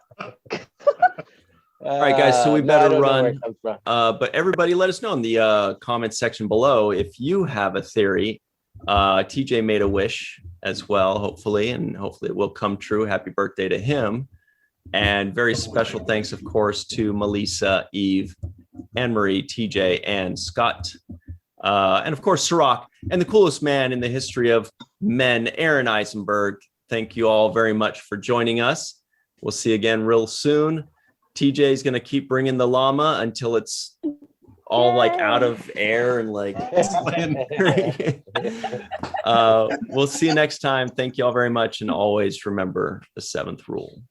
All right, guys. So we better run. But everybody, let us know in the comments section below if you have a theory. TJ made a wish as well, hopefully, and hopefully it will come true. Happy birthday to him. And very special thanks, of course, to Malissa, Eve, Anne Marie, TJ, and Scott. And of course, Cirroc, and the coolest man in the history of men, Aaron Eisenberg. Thank you all very much for joining us. We'll see you again real soon. TJ is going to keep bringing the llama until it's all like out of air and like we'll see you next time. Thank you all very much, and always remember the 7th rule.